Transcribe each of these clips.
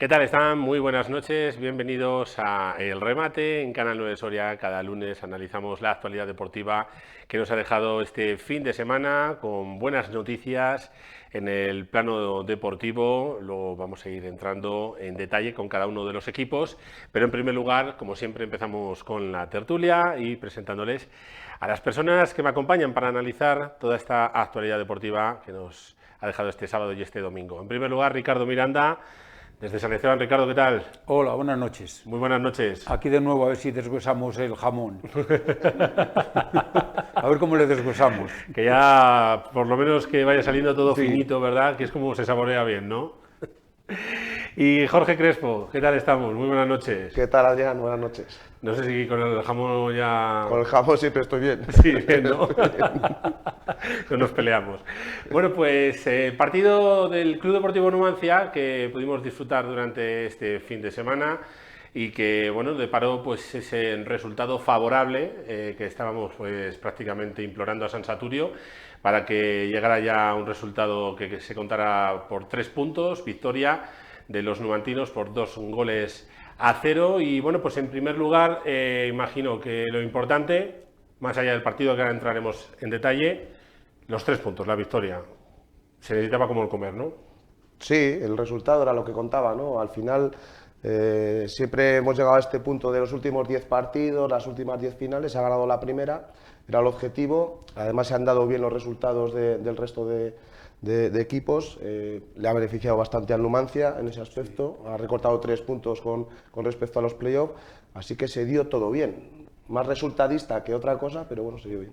¿Qué tal están? Muy buenas noches, bienvenidos a El Remate en Canal 9 Soria. Cada lunes analizamos la actualidad deportiva que nos ha dejado este fin de semana con buenas noticias en el plano deportivo. Luego vamos a ir entrando en detalle con cada uno de los equipos, pero en primer lugar, como siempre, empezamos con la tertulia y presentándoles a las personas que me acompañan para analizar toda esta actualidad deportiva que nos ha dejado este sábado y este domingo. En primer lugar, Ricardo Miranda. Desde San Esteban, Ricardo, ¿qué tal? Hola, buenas noches. Muy buenas noches. Aquí de nuevo a ver si deshuesamos el jamón. A ver cómo le deshuesamos. Que ya, por lo menos que vaya saliendo todo Sí. finito, ¿verdad? Que es como se saborea bien, ¿no? Y Jorge Crespo, ¿qué tal estamos? Muy buenas noches. ¿Qué tal, Adrián? Buenas noches. No sé si con el jamón ya... Con el jamón siempre estoy bien. Sí, bien, ¿no? No nos peleamos. Bueno, pues partido del Club Deportivo Numancia que pudimos disfrutar durante este fin de semana y que, bueno, deparó pues ese resultado favorable que estábamos pues prácticamente implorando a San Saturio para que llegara ya un resultado que se contara por 3 puntos, victoria de los numantinos por 2-0. Y bueno, pues en primer lugar, imagino que lo importante, más allá del partido que ahora entraremos en detalle, los 3 puntos, la victoria. Se necesitaba como el comer, ¿no? Sí, el resultado era lo que contaba, ¿no? Al final siempre hemos llegado a este punto de los últimos 10 partidos, las últimas 10 finales, se ha ganado la primera, era el objetivo. Además se han dado bien los resultados del resto de equipos, le ha beneficiado bastante al Numancia en ese aspecto, ha recortado 3 puntos con respecto a los playoffs, así que se dio todo bien. Más resultadista que otra cosa, pero bueno, se dio bien.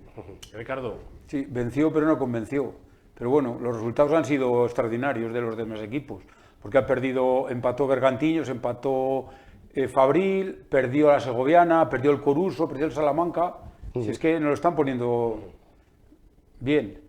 Ricardo. Sí, venció pero no convenció. Pero bueno, los resultados han sido extraordinarios de los demás equipos. Porque empató Bergantiños, empató Fabril, perdió la Segoviana, perdió el Coruso, perdió el Salamanca. Si es que nos lo están poniendo bien.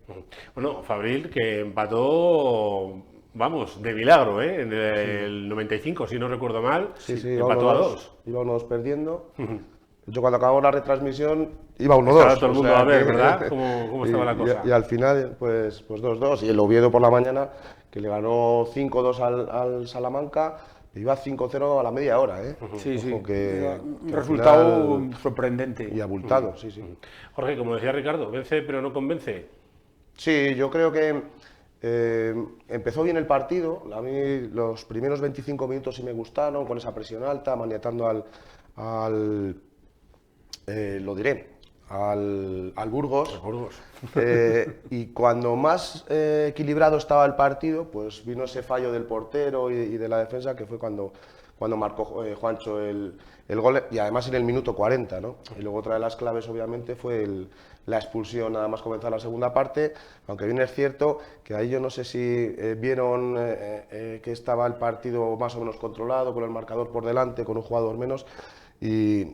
Bueno, Fabril que empató, vamos, de milagro, ¿eh? En el 95, si no recuerdo mal, Sí, empató a 2. Iba 1-2 perdiendo. De hecho, cuando acabó la retransmisión, iba 1-2. Estaba todo el mundo o sea a ver, que- ¿verdad? ¿Cómo estaba la cosa? Y al final, pues 2-2. Y el Oviedo por la mañana, que le ganó 5-2 al Salamanca, iba 5-0 a la media hora, ¿eh? Sí, Ojo, sí. que Un al resultado final- sorprendente. Y abultado, sí. Jorge, como decía Ricardo, vence pero no convence. Sí, yo creo que empezó bien el partido. A mí los primeros 25 minutos sí me gustaron, con esa presión alta, maniatando al Burgos. Y cuando más equilibrado estaba el partido, pues vino ese fallo del portero y de la defensa, que fue cuando marcó Juancho el gol, y además en el minuto 40, ¿no? Y luego otra de las claves, obviamente, fue la expulsión nada más comenzar la segunda parte, aunque bien es cierto que ahí yo no sé si vieron que estaba el partido más o menos controlado, con el marcador por delante, con un jugador menos, y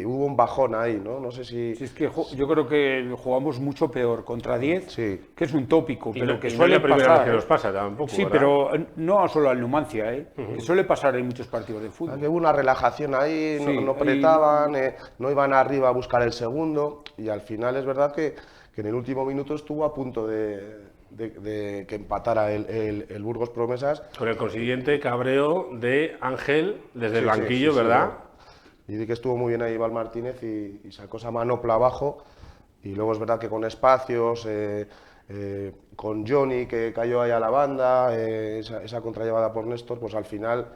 hubo un bajón ahí, ¿no? No sé si... Si es que yo creo que jugamos mucho peor contra 10, Sí. que es un tópico, Y pero no, que y no es suele la primera pasar. vez que nos pasa tampoco, Sí, ¿verdad? pero no solo al Numancia, que suele pasar en muchos partidos de fútbol. Que hubo una relajación ahí, Sí, no apretaban, no iban arriba a buscar el segundo, y al final es verdad que en el último minuto estuvo a punto de que empatara el Burgos Promesas. Con el consiguiente cabreo de Ángel desde el Sí, banquillo, sí, ¿verdad? Y di que estuvo muy bien ahí Iván Martínez y sacó esa manopla abajo. Y luego es verdad que con espacios, con Johnny que cayó ahí a la banda, esa contrallevada por Néstor, pues al final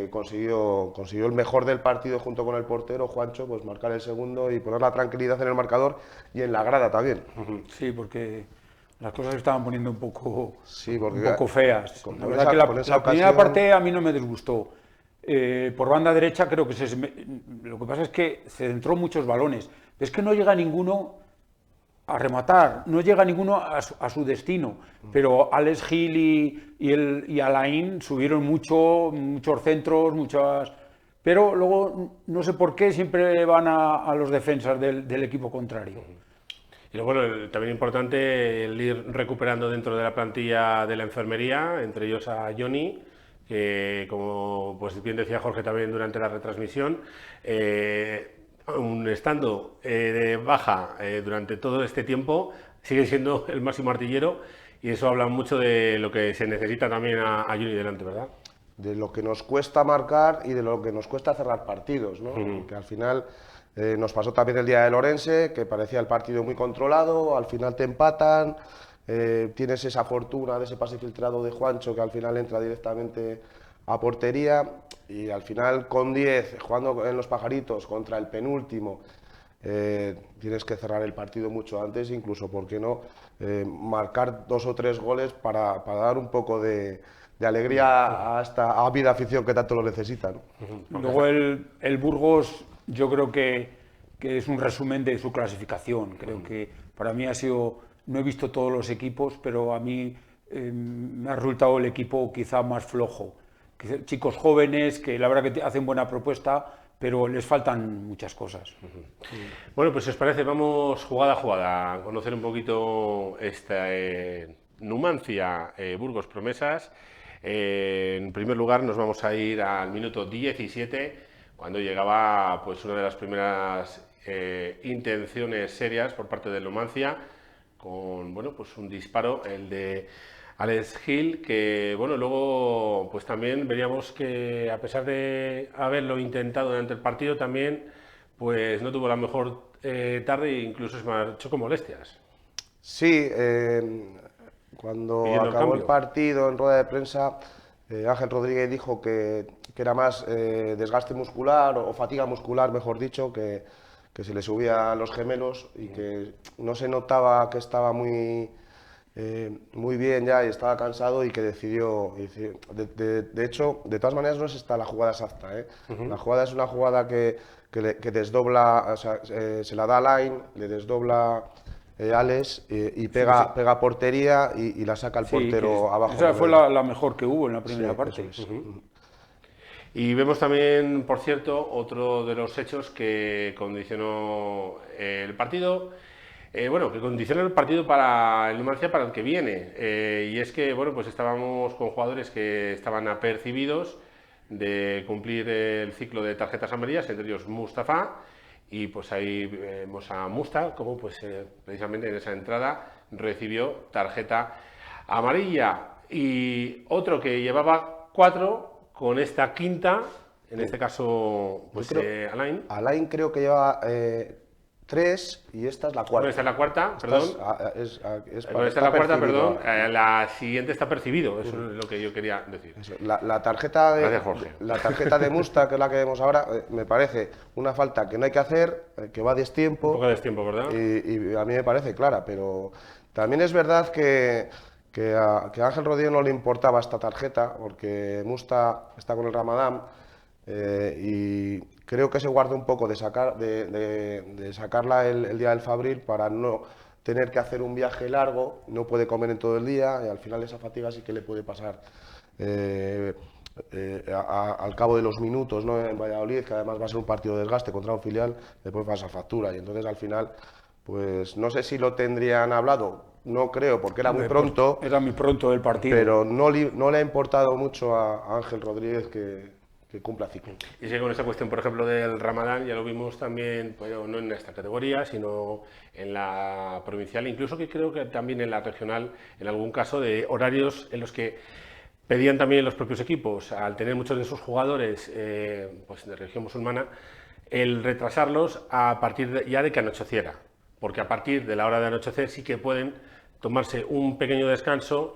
consiguió el mejor del partido junto con el portero, Juancho, pues marcar el segundo y poner la tranquilidad en el marcador y en la grada también. Sí, porque las cosas se estaban poniendo un poco, Sí, porque un poco feas. con La verdad esa- que con esa la primera ocasión- parte a mí no me disgustó. Por banda derecha creo que lo que pasa es que se entró muchos balones. Es que no llega ninguno a rematar, no llega ninguno a su destino. Pero Alex Gil y Alain subieron muchos centros, muchas... Pero luego, no sé por qué, siempre van a los defensas del equipo contrario. Y luego, bueno, también importante el ir recuperando dentro de la plantilla de la enfermería, entre ellos a Johnny, que como pues bien decía Jorge también durante la retransmisión, aun estando de baja durante todo este tiempo, sigue siendo el máximo artillero y eso habla mucho de lo que se necesita también a Johnny delante, ¿verdad? de lo que nos cuesta marcar y de lo que nos cuesta cerrar partidos, ¿no? Que al final nos pasó también el día del Orense, que parecía el partido muy controlado, al final te empatan, tienes esa fortuna de ese pase filtrado de Juancho que al final entra directamente a portería y al final con 10, jugando en los Pajaritos contra el penúltimo, tienes que cerrar el partido mucho antes, incluso, ¿por qué no?, marcar 2 o 3 goles para dar un poco de alegría a esta ávida afición que tanto lo necesita, ¿no? Luego el Burgos yo creo que es un resumen de su clasificación. Creo que para mí ha sido, no he visto todos los equipos, pero a mí me ha resultado el equipo quizá más flojo. Chicos jóvenes que la verdad que hacen buena propuesta, pero les faltan muchas cosas. Bueno, pues si os parece, vamos jugada a jugada a conocer un poquito esta Numancia Burgos Promesas. En primer lugar nos vamos a ir al minuto 17, cuando llegaba pues una de las primeras intenciones serias por parte del Numancia, con bueno, pues un disparo, el de Alex Gil, que bueno, luego pues también veríamos que a pesar de haberlo intentado durante el partido, también pues no tuvo la mejor tarde e incluso se marchó con molestias. Sí, cuando acabó el partido en rueda de prensa, Ángel Rodríguez dijo que era más desgaste muscular o fatiga muscular, mejor dicho, que se le subía a los gemelos y que no se notaba que estaba muy bien ya y estaba cansado y que decidió. De hecho, de todas maneras no es esta la jugada exacta, ¿eh? La jugada es una jugada que desdobla, o sea, se la da a Line, le desdobla Alex y pega a portería y la saca el portero abajo. Esa fue la mejor que hubo en la primera parte. Y vemos también, por cierto, otro de los hechos que condicionó el partido, que condiciona el partido para el Numancia para el que viene. Y es que, bueno, pues estábamos con jugadores que estaban apercibidos de cumplir el ciclo de tarjetas amarillas, entre ellos Mustafa, y pues ahí vemos a Musta, como pues precisamente en esa entrada recibió tarjeta amarilla. Y otro que llevaba 4, con esta quinta, en este caso, pues Alain. Alain creo que lleva 3 y esta es la cuarta. Bueno, esta es la cuarta, perdón. Esta es la cuarta, perdón. La siguiente está percibido, eso es lo que yo quería decir. La tarjeta de Musta, que es la que vemos ahora, me parece una falta que no hay que hacer, que va a destiempo. Un poco a destiempo, ¿verdad? Y a mí me parece clara, pero también es verdad que a Ángel Rodríguez no le importaba esta tarjeta, porque Musta está con el Ramadán y creo que se guarda un poco de sacarla el día del Fabril para no tener que hacer un viaje largo, no puede comer en todo el día y al final esa fatiga sí que le puede pasar al cabo de los minutos, ¿no? En Valladolid, que además va a ser un partido de desgaste contra un filial, le puede pasar factura y entonces al final, pues no sé si lo tendrían hablado. No creo, porque era muy pronto. Era muy pronto el partido. Pero no le ha importado mucho a Ángel Rodríguez que cumpla ciclo. Y sí, con esta cuestión, por ejemplo, del Ramadán, ya lo vimos también, pues, no en esta categoría, sino en la provincial, incluso que creo que también en la regional, en algún caso de horarios en los que pedían también los propios equipos, al tener muchos de esos jugadores pues de religión musulmana, el retrasarlos a partir ya de que anocheciera. Porque a partir de la hora de anochecer sí que pueden tomarse un pequeño descanso,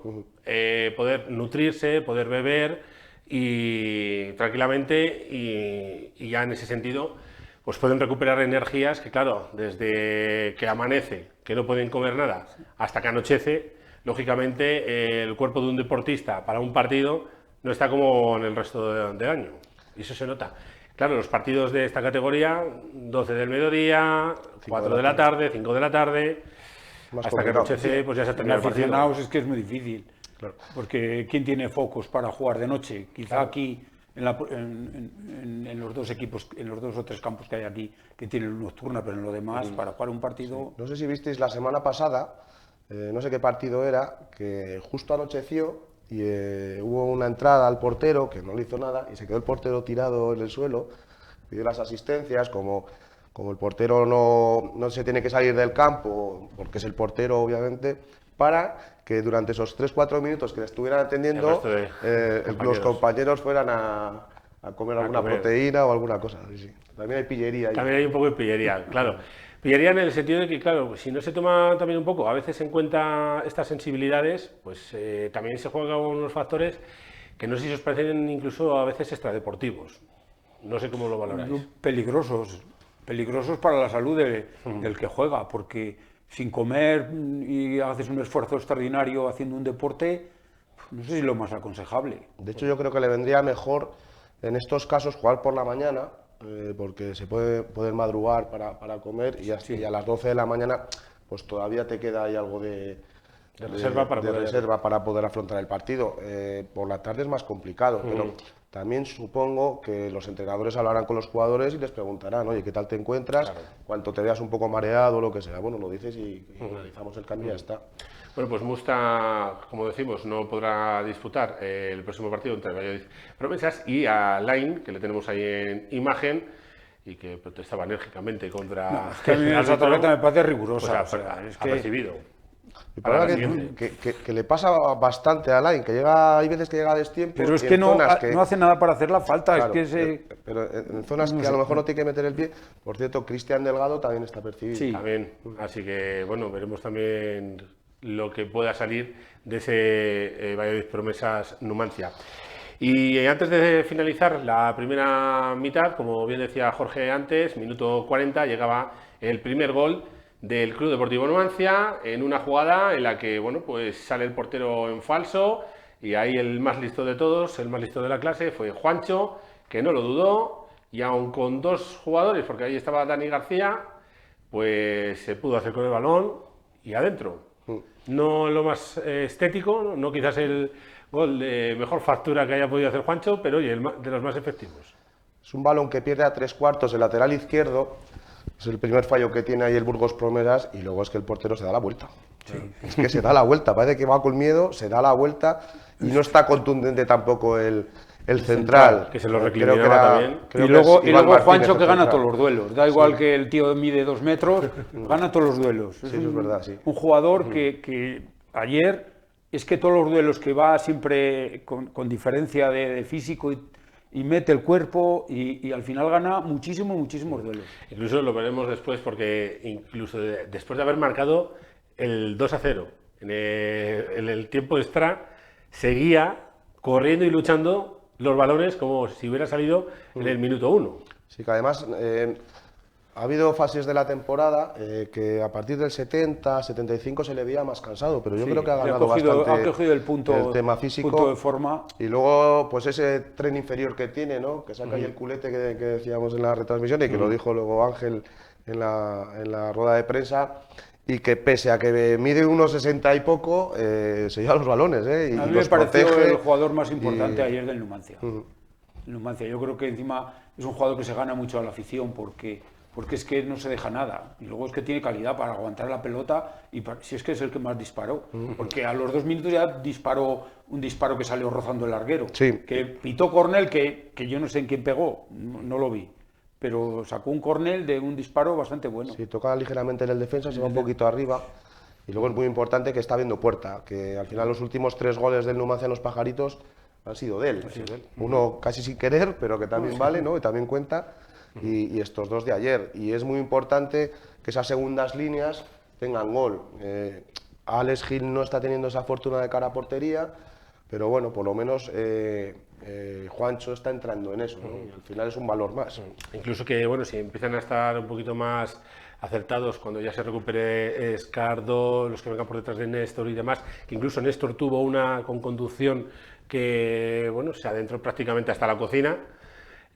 poder nutrirse, poder beber y tranquilamente y ya en ese sentido pues pueden recuperar energías que, claro, desde que amanece, que no pueden comer nada, hasta que anochece, lógicamente el cuerpo de un deportista para un partido no está como en el resto del año y eso se nota. Claro, los partidos de esta categoría, 12 del mediodía, 4 de la tarde, 5 de la tarde, hasta que anochece, pues ya se termina el partido. Aficionados es que es muy difícil, claro, porque ¿quién tiene focos para jugar de noche? Quizá aquí, en los dos equipos, en los 2 o 3 campos que hay aquí, que tienen nocturna, pero en lo demás, para jugar un partido... No sé si visteis la semana pasada, no sé qué partido era, que justo anocheció y hubo una entrada al portero que no le hizo nada y se quedó el portero tirado en el suelo, pidió las asistencias, como el portero no se tiene que salir del campo, porque es el portero obviamente, para que durante esos 3-4 minutos que le estuvieran atendiendo, los compañeros fueran a comer alguna proteína o alguna cosa. Sí. También hay pillería ahí. También hay un poco de pillería, claro. Pillería en el sentido de que, claro, si no se toma también un poco, a veces en cuenta estas sensibilidades, pues también se juegan unos factores que no sé si os parecen incluso a veces extradeportivos. No sé cómo lo valoráis. Peligrosos para la salud del que juega, porque sin comer y haces un esfuerzo extraordinario haciendo un deporte, no sé si es lo más aconsejable. De hecho, yo creo que le vendría mejor en estos casos jugar por la mañana, porque se puede poder madrugar para comer y a las 12 de la mañana pues todavía te queda ahí algo de reserva para poder afrontar el partido. Por la tarde es más complicado, pero también supongo que los entrenadores hablarán con los jugadores y les preguntarán, oye, ¿qué tal te encuentras? Cuanto te veas un poco mareado o lo que sea, bueno, lo dices y analizamos el cambio y ya está. Bueno, pues Musta, como decimos, no podrá disputar el próximo partido entre Valladolid Promesas y a Lain, que le tenemos ahí en imagen y que protestaba enérgicamente contra... Es que a mí esa tarjeta me parece rigurosa. Pues ha recibido. Y para que le pasa bastante a Lain, que llega, hay veces que llega a destiempo. Pero es que no hace nada para hacer la falta. Claro, pero en zonas que a lo mejor no tiene que meter el pie. Por cierto, Cristian Delgado también está percibido. Sí, también. Así que, bueno, veremos también lo que pueda salir de ese Valladolid Promesas Numancia. Y antes de finalizar la primera mitad, como bien decía Jorge antes, minuto 40, llegaba el primer gol del Club Deportivo Numancia en una jugada en la que, bueno, pues sale el portero en falso y ahí el más listo de todos, el más listo de la clase fue Juancho, que no lo dudó y aun con dos jugadores, porque ahí estaba Dani García, pues se pudo hacer con el balón y adentro. No lo más estético, no quizás el gol de mejor factura que haya podido hacer Juancho, pero oye, de los más efectivos. Es un balón que pierde a 3/4 el lateral izquierdo. Es el primer fallo que tiene ahí el Burgos Promesas y luego es que el portero se da la vuelta. Sí. Es que se da la vuelta, parece que va con miedo, se da la vuelta y no está contundente tampoco el central. Que se lo recriminaba también. Y luego Juancho que gana todos los duelos. Da igual que el tío mide 2 metros, gana todos los duelos. Sí, eso es verdad, sí. Un jugador que ayer es que todos los duelos que va siempre con diferencia de físico y mete el cuerpo y al final gana muchísimos duelos. Incluso lo veremos después porque incluso después de haber marcado el 2-0 en el tiempo extra, seguía corriendo y luchando los balones como si hubiera salido en el minuto 1. Sí, que además ha habido fases de la temporada que a partir del 70, 75 se le veía más cansado, pero yo creo que ha ganado bastante. Ha cogido el tema físico, punto de forma. Y luego, pues ese tren inferior que tiene, ¿no? Que saca ahí el culete que decíamos en la retransmisión y que lo dijo luego Ángel en la rueda de prensa. Y que pese a que mide unos 60 y poco, se lleva los balones. Y a mí me pareció el jugador más importante ayer del Numancia. Numancia, yo creo que encima es un jugador que se gana mucho a la afición porque es que no se deja nada. Y luego es que tiene calidad para aguantar la pelota y si es que es el que más disparó. Porque a los 2 minutos ya disparó un disparo que salió rozando el larguero. Sí. Que pitó córner que yo no sé en quién pegó, no lo vi. Pero sacó un córner de un disparo bastante bueno. Sí, toca ligeramente en el defensa, se va un poquito arriba. Y luego es muy importante que está viendo puerta, que al final los últimos 3 goles del Numancia en los Pajaritos han sido de él. Uno casi sin querer, pero que también vale, ¿no? Y también cuenta. Y estos 2 de ayer. Y es muy importante que esas segundas líneas tengan gol. Alex Gil no está teniendo esa fortuna de cara a portería, pero bueno, por lo menos Juancho está entrando en eso, ¿no? Y al final es un valor más. Incluso que, bueno, si empiezan a estar un poquito más acertados cuando ya se recupere Escardo, los que vengan por detrás de Néstor y demás, que incluso Néstor tuvo una con conducción que, bueno, se adentró prácticamente hasta la cocina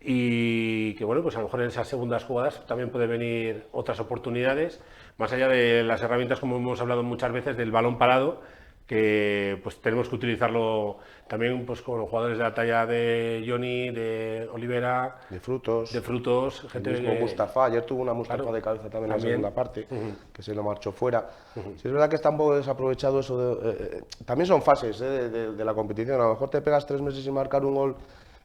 y que, bueno, pues a lo mejor en esas segundas jugadas también pueden venir otras oportunidades, más allá de las herramientas, como hemos hablado muchas veces, del balón parado, que pues tenemos que utilizarlo también pues con jugadores de la talla de Johnny, de Olivera, de Frutos, gente mismo Mustafa. Ayer tuvo una Mustafa de cabeza también en la segunda parte, que se lo marchó fuera. Sí, es verdad que está un poco desaprovechado eso. También son fases de la competición. A lo mejor te pegas 3 meses sin marcar un gol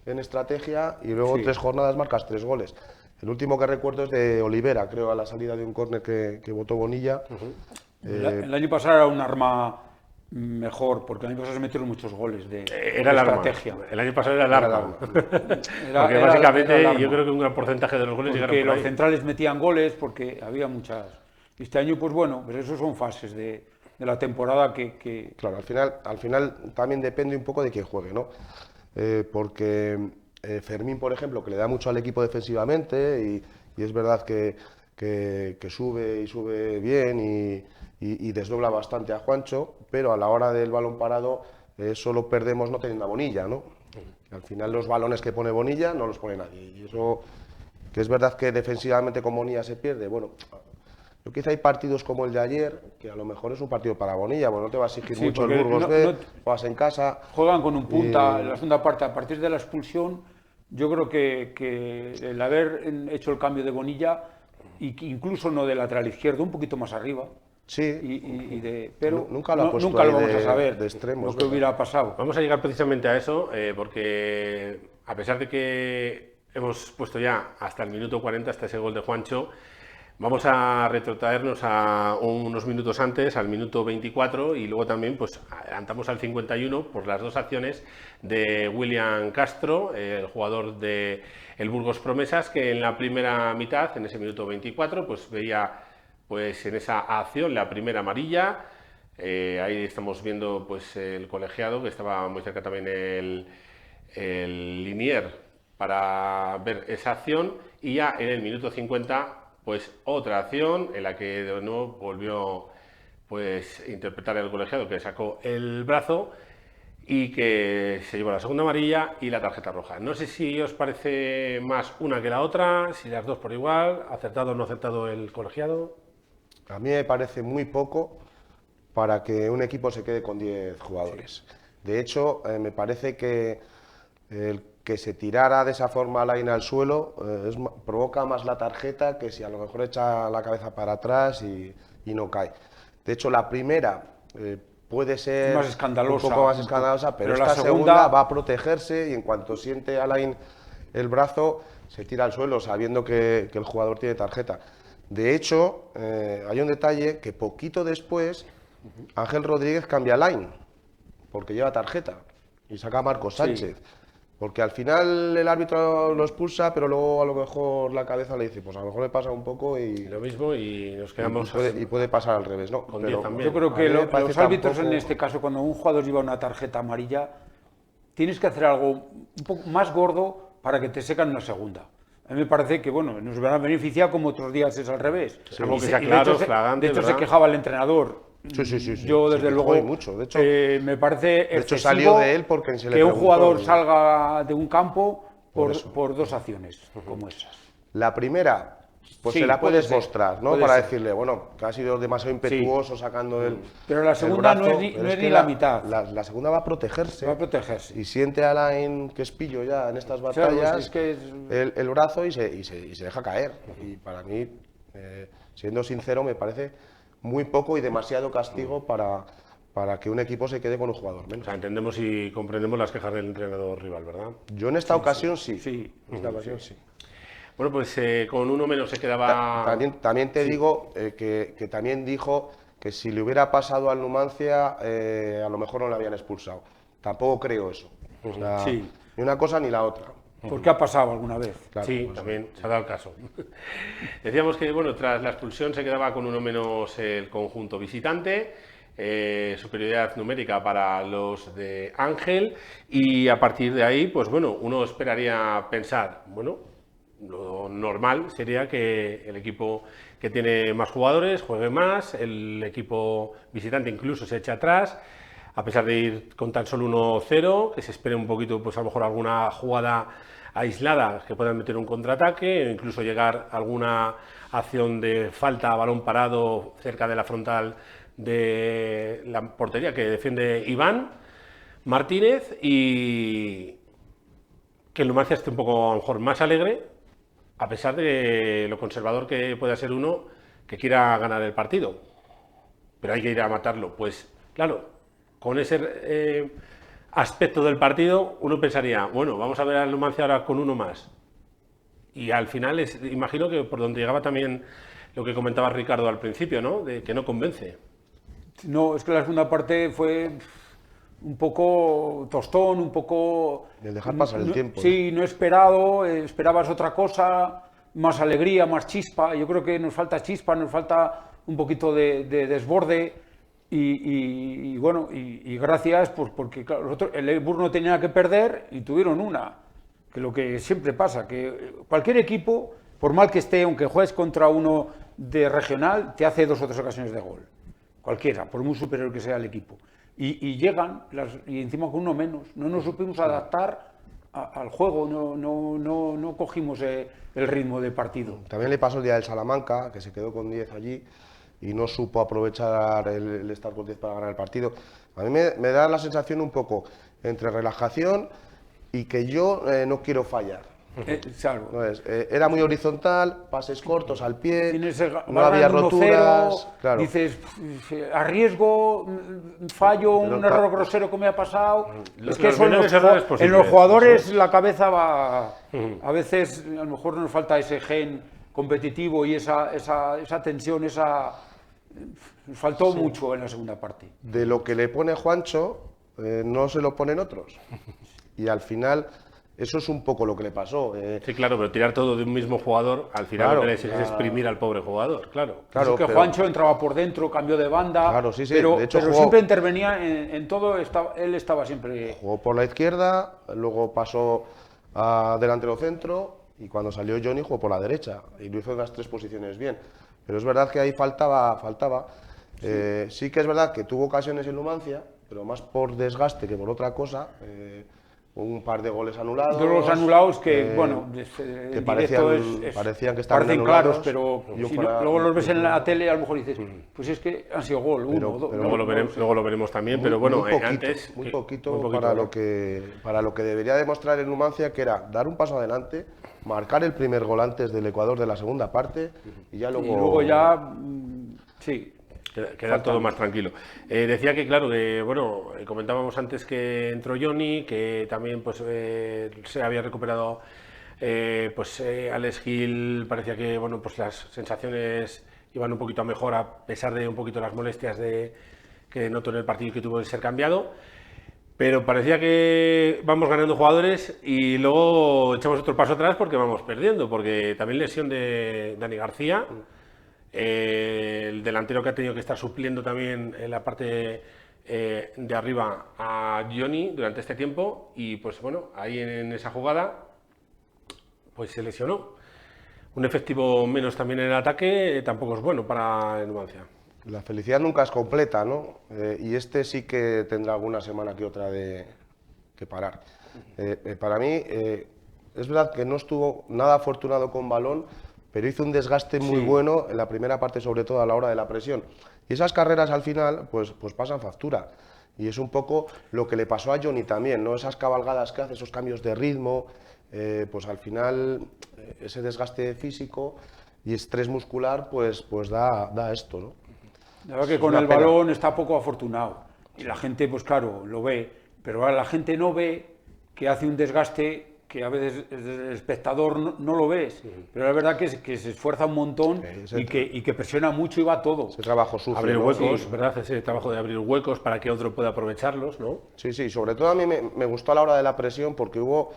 en estrategia y luego 3 jornadas marcas 3 goles. El último que recuerdo es de Olivera, creo, a la salida de un córner que botó Bonilla. El año pasado era un arma mejor, porque el año pasado se metieron muchos goles de Era el arma. estrategia. El año pasado era el arma. Era- Porque era- básicamente era el arma. yo creo que un gran porcentaje de los goles Porque llegaron por los ahí. centrales metían goles, porque había muchas. Este año, pues bueno, pues eso son fases de la temporada que Claro, al final también depende un poco de quién juegue, ¿no? Porque Fermín, por ejemplo, que le da mucho al equipo defensivamente y es verdad que sube y sube bien y desdobla bastante a Juancho, pero a la hora del balón parado solo perdemos no teniendo a Bonilla, ¿no? Al final los balones que pone Bonilla no los pone nadie y eso, que es verdad que defensivamente con Bonilla se pierde, bueno. Yo quizá hay partidos como el de ayer, que a lo mejor es un partido para Bonilla, bueno, no te va a exigir Sí, mucho el porque Burgos B, juegas en casa. juegan con un punta en la segunda parte. A partir de la expulsión, yo creo que el haber hecho el cambio de Bonilla, y que incluso no de lateral izquierdo, un poquito más arriba, Sí, pero Nunca lo ha puesto nunca lo ahí vamos a saber de extremo, lo es que verdad. hubiera pasado. Vamos a llegar precisamente a eso, porque a pesar de que hemos puesto ya hasta el minuto 40, hasta ese gol de Juancho, vamos a retrotraernos a unos minutos antes, al minuto 24, y luego también pues adelantamos al 51 por las dos acciones de William Castro, el jugador de el Burgos Promesas, que en la primera mitad, en ese minuto 24, pues veía pues en esa acción la primera amarilla. Ahí estamos viendo pues el colegiado, que estaba muy cerca también el Linier para ver esa acción, y ya en el minuto 50 pues otra acción en la que de nuevo volvió pues interpretar el colegiado, que sacó el brazo y que se llevó la segunda amarilla y la tarjeta roja. No sé si os parece más una que la otra, si las dos por igual, acertado o no acertado el colegiado. A mí me parece muy poco para que un equipo se quede con 10 jugadores. De hecho, me parece que el que se tirara de esa forma Alain al suelo provoca más la tarjeta que si a lo mejor echa la cabeza para atrás y no cae. De hecho, la primera puede ser Más escandalosa, un poco más escandalosa, pero la esta segunda va a protegerse y en cuanto siente Alain el brazo, se tira al suelo sabiendo que el jugador tiene tarjeta. De hecho, hay un detalle que poquito después Ángel Rodríguez cambia a Alain porque lleva tarjeta y saca a Marcos Sánchez. Porque al final el árbitro lo expulsa, pero luego a lo mejor la cabeza le dice, pues a lo mejor me pasa un poco y Lo mismo y nos quedamos puede pasar al revés, ¿no? con Pero 10 también. Yo creo a que mí me parece los árbitros tampoco- en este caso, cuando un jugador lleva una tarjeta amarilla, tienes que hacer algo un poco más gordo para que te secan una segunda. A mí me parece que bueno, nos van a beneficiar como otros días es al revés. Algo que Y sea y de claro, hecho, flagrante, de hecho se ¿verdad? quejaba el entrenador. Sí. Yo Se desde quejó luego y mucho. De hecho, me parece hecho, excesivo salió de él porque se le que un preguntó jugador y- salga de un campo eso. por dos acciones como esas. la primera, pues Sí, se la puede puedes ser, mostrar, ¿no? puede para ser. decirle, bueno, que ha sido demasiado impetuoso sacando Pero la el segunda brazo, no es pero ni que la mitad. La segunda va a protegerse. Va a protegerse. Y siente a Alain, que es pillo ya en estas Claro, batallas, es que el brazo y se deja caer. Y para mí, siendo sincero, me parece muy poco y demasiado castigo para que un equipo se quede con un jugador O menos. sea, entendemos y comprendemos las quejas del entrenador rival, ¿verdad? Yo en esta ocasión sí. Sí. En esta ocasión sí. Bueno, pues con uno menos se quedaba... También te digo que también dijo que si le hubiera pasado al Numancia, a lo mejor no le habían expulsado. Tampoco creo eso. O sea, Sí. ni una cosa ni la otra. Porque ha pasado alguna vez. Claro, Sí, pues, también se ha dado el caso. Decíamos que bueno, tras la expulsión se quedaba con uno menos el conjunto visitante, superioridad numérica para los de Ángel, y a partir de ahí, pues bueno, uno esperaría pensar, bueno, lo normal sería que el equipo que tiene más jugadores juegue más, el equipo visitante incluso se eche atrás, a pesar de ir con tan solo 1-0, que se espere un poquito, pues a lo mejor alguna jugada aislada, que puedan meter un contraataque, o incluso llegar a alguna acción de falta a balón parado cerca de la frontal de la portería que defiende Iván Martínez, y que el Numancia esté un poco a lo mejor más alegre, a pesar de lo conservador que pueda ser uno que quiera ganar el partido. Pero hay que ir a matarlo. Pues claro, con ese aspecto del partido, uno pensaría, bueno, vamos a ver al Numancia ahora con uno más. Y al final, imagino que por donde llegaba también lo que comentaba Ricardo al principio, ¿no? De que no convence. No, es que la segunda parte fue un poco tostón, un poco... El dejar pasar el tiempo. Sí, no esperado, esperabas otra cosa, más alegría, más chispa. Yo creo que nos falta chispa, nos falta un poquito de desborde y bueno, y gracias, pues porque claro, el Eibar no tenía que perder y tuvieron una. Que lo que siempre pasa, que cualquier equipo, por mal que esté, aunque juegues contra uno de regional, te hace 2 o 3 ocasiones de gol. Cualquiera, por muy superior que sea el equipo. Y llegan, y encima con uno menos. No nos supimos adaptar al juego, no cogimos el ritmo de partido. También le pasó el día del Salamanca, que se quedó con 10 allí y no supo aprovechar el estar con 10 para ganar el partido. A mí me da la sensación un poco entre relajación y que yo no quiero fallar. Salvo. Era muy horizontal, pases cortos al pie, no Vas había ganando roturas. 1-0, Claro. dices, arriesgo, fallo, Pero un error grosero que me ha pasado. Los Es que son menores errores en posibles, los jugadores eso es. la cabeza va... A veces a lo mejor nos falta ese gen competitivo y esa tensión, nos faltó mucho en la segunda parte. De lo que le pone Juancho, no se lo ponen otros. Y al final, eso es un poco lo que le pasó. Sí, claro, pero tirar todo de un mismo jugador, al final Claro, lo que le es exprimir al pobre jugador, claro. Claro, Es que pero- Juancho entraba por dentro, cambió de banda, Claro, sí, sí, pero, de hecho pero jugó- siempre intervenía en todo, él estaba siempre... Jugó por la izquierda, luego pasó a delantero centro y cuando salió Johnny jugó por la derecha y lo hizo en las 3 posiciones bien. Pero es verdad que ahí faltaba. Sí que es verdad que tuvo ocasiones en Numancia, pero más por desgaste que por otra cosa. Un par de goles anulados. Todos los anulados que, bueno, que en parecían, directo parecían que estaban parecen anulados, claros, pero y un si fuera- luego los ves en la tele, a lo mejor dices, pues es que han sido gol, Pero- uno o dos. pero Luego lo veremos también, pero bueno, muy poquito, antes... muy que- poquito, muy poquito, para, ¿no? para lo que debería demostrar el Numancia, que era dar un paso adelante, marcar el primer gol antes del Ecuador de la segunda parte y ya Y luego... luego ya, sí. Queda todo más tranquilo. Decía que, claro, que bueno, comentábamos antes que entró Johnny, que también pues se había recuperado Alex Gil, parecía que bueno, pues las sensaciones iban un poquito a mejor a pesar de un poquito las molestias que notó en el partido que tuvo de ser cambiado. Pero parecía que vamos ganando jugadores y luego echamos otro paso atrás porque vamos perdiendo, porque también lesión de Dani García. El delantero que ha tenido que estar supliendo también en la parte de arriba a Johnny durante este tiempo y pues bueno, ahí en esa jugada pues se lesionó. Un efectivo menos también en el ataque tampoco es bueno para el Numancia. La felicidad nunca es completa, ¿no? Y este sí que tendrá alguna semana que otra que parar. Para mí, es verdad que no estuvo nada afortunado con balón, pero hizo un desgaste muy bueno en la primera parte, sobre todo a la hora de la presión. Y esas carreras al final, pues pasan factura. Y es un poco lo que le pasó a Johnny también, ¿no? Esas cabalgadas que hace, esos cambios de ritmo, pues al final ese desgaste físico y estrés muscular, pues da esto, ¿no? La verdad que Es con una el pena. balón está poco afortunado. Y la gente, pues claro, lo ve. Pero ahora la gente no ve que hace un desgaste que a veces el espectador no lo ves. Pero la verdad que se esfuerza un montón y que presiona mucho y va todo. Ese trabajo sucio, Abrir ¿no? huecos, Sí. ¿verdad? Ese trabajo de abrir huecos para que otro pueda aprovecharlos, ¿no? Sí, sí, sobre todo a mí me gustó a la hora de la presión porque hubo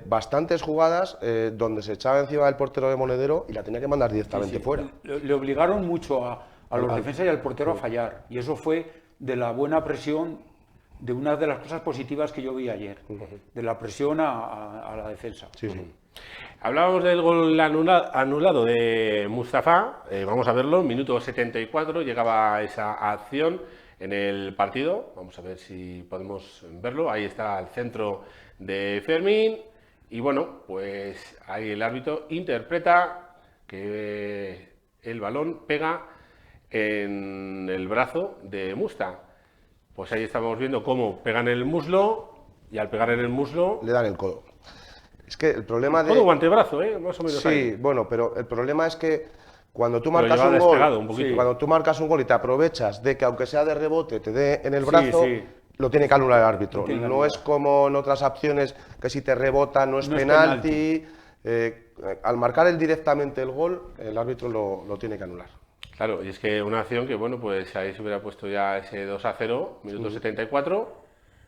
bastantes jugadas donde se echaba encima del portero de Monedero y la tenía que mandar directamente fuera. Le obligaron mucho a los defensas y al portero a fallar. Y eso fue de la buena presión, de una de las cosas positivas que yo vi ayer. De la presión a la defensa. Sí, sí. Hablábamos del gol anulado de Mustafa, vamos a verlo, minuto 74, llegaba esa acción en el partido, vamos a ver si podemos verlo, ahí está el centro de Fermín y bueno, pues ahí el árbitro interpreta que el balón pega en el brazo de Musta. Pues ahí estamos viendo cómo pegan el muslo y al pegar en el muslo... Le dan el codo. Es que el problema de... Codo o antebrazo, más o menos Sí, ahí. bueno, pero el problema es que cuando tú Pero marcas lleva un gol, despegado un poquito. cuando tú marcas un gol y te aprovechas de que aunque sea de rebote te dé en el brazo, sí. lo tiene que anular el árbitro. tiene que No anular. es como en otras opciones que si te rebota no es No es penalti. Al marcar él directamente el gol, el árbitro lo tiene que anular. Claro, y es que una acción que, bueno, pues ahí se hubiera puesto ya ese 2-0, minuto 74,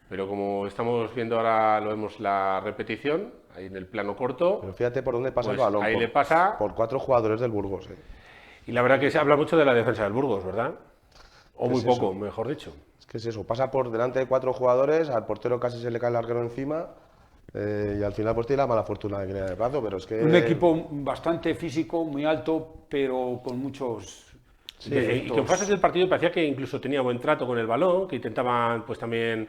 pero como estamos viendo ahora, lo vemos la repetición, ahí en el plano corto, Pero fíjate por dónde pasa pues el balón. ahí le pasa, Por 4 jugadores del Burgos. y la verdad que se habla mucho de la defensa del Burgos, ¿verdad? O ¿Qué muy es poco, eso? mejor dicho. Es que es eso, pasa por delante de 4 jugadores, al portero casi se le cae el larguero encima y al final pues tiene la mala fortuna de que le da el brazo, pero es que... Un equipo bastante físico, muy alto, pero con muchos Y defectos. que en fases del partido parecía que incluso tenía buen trato con el balón, que intentaban pues también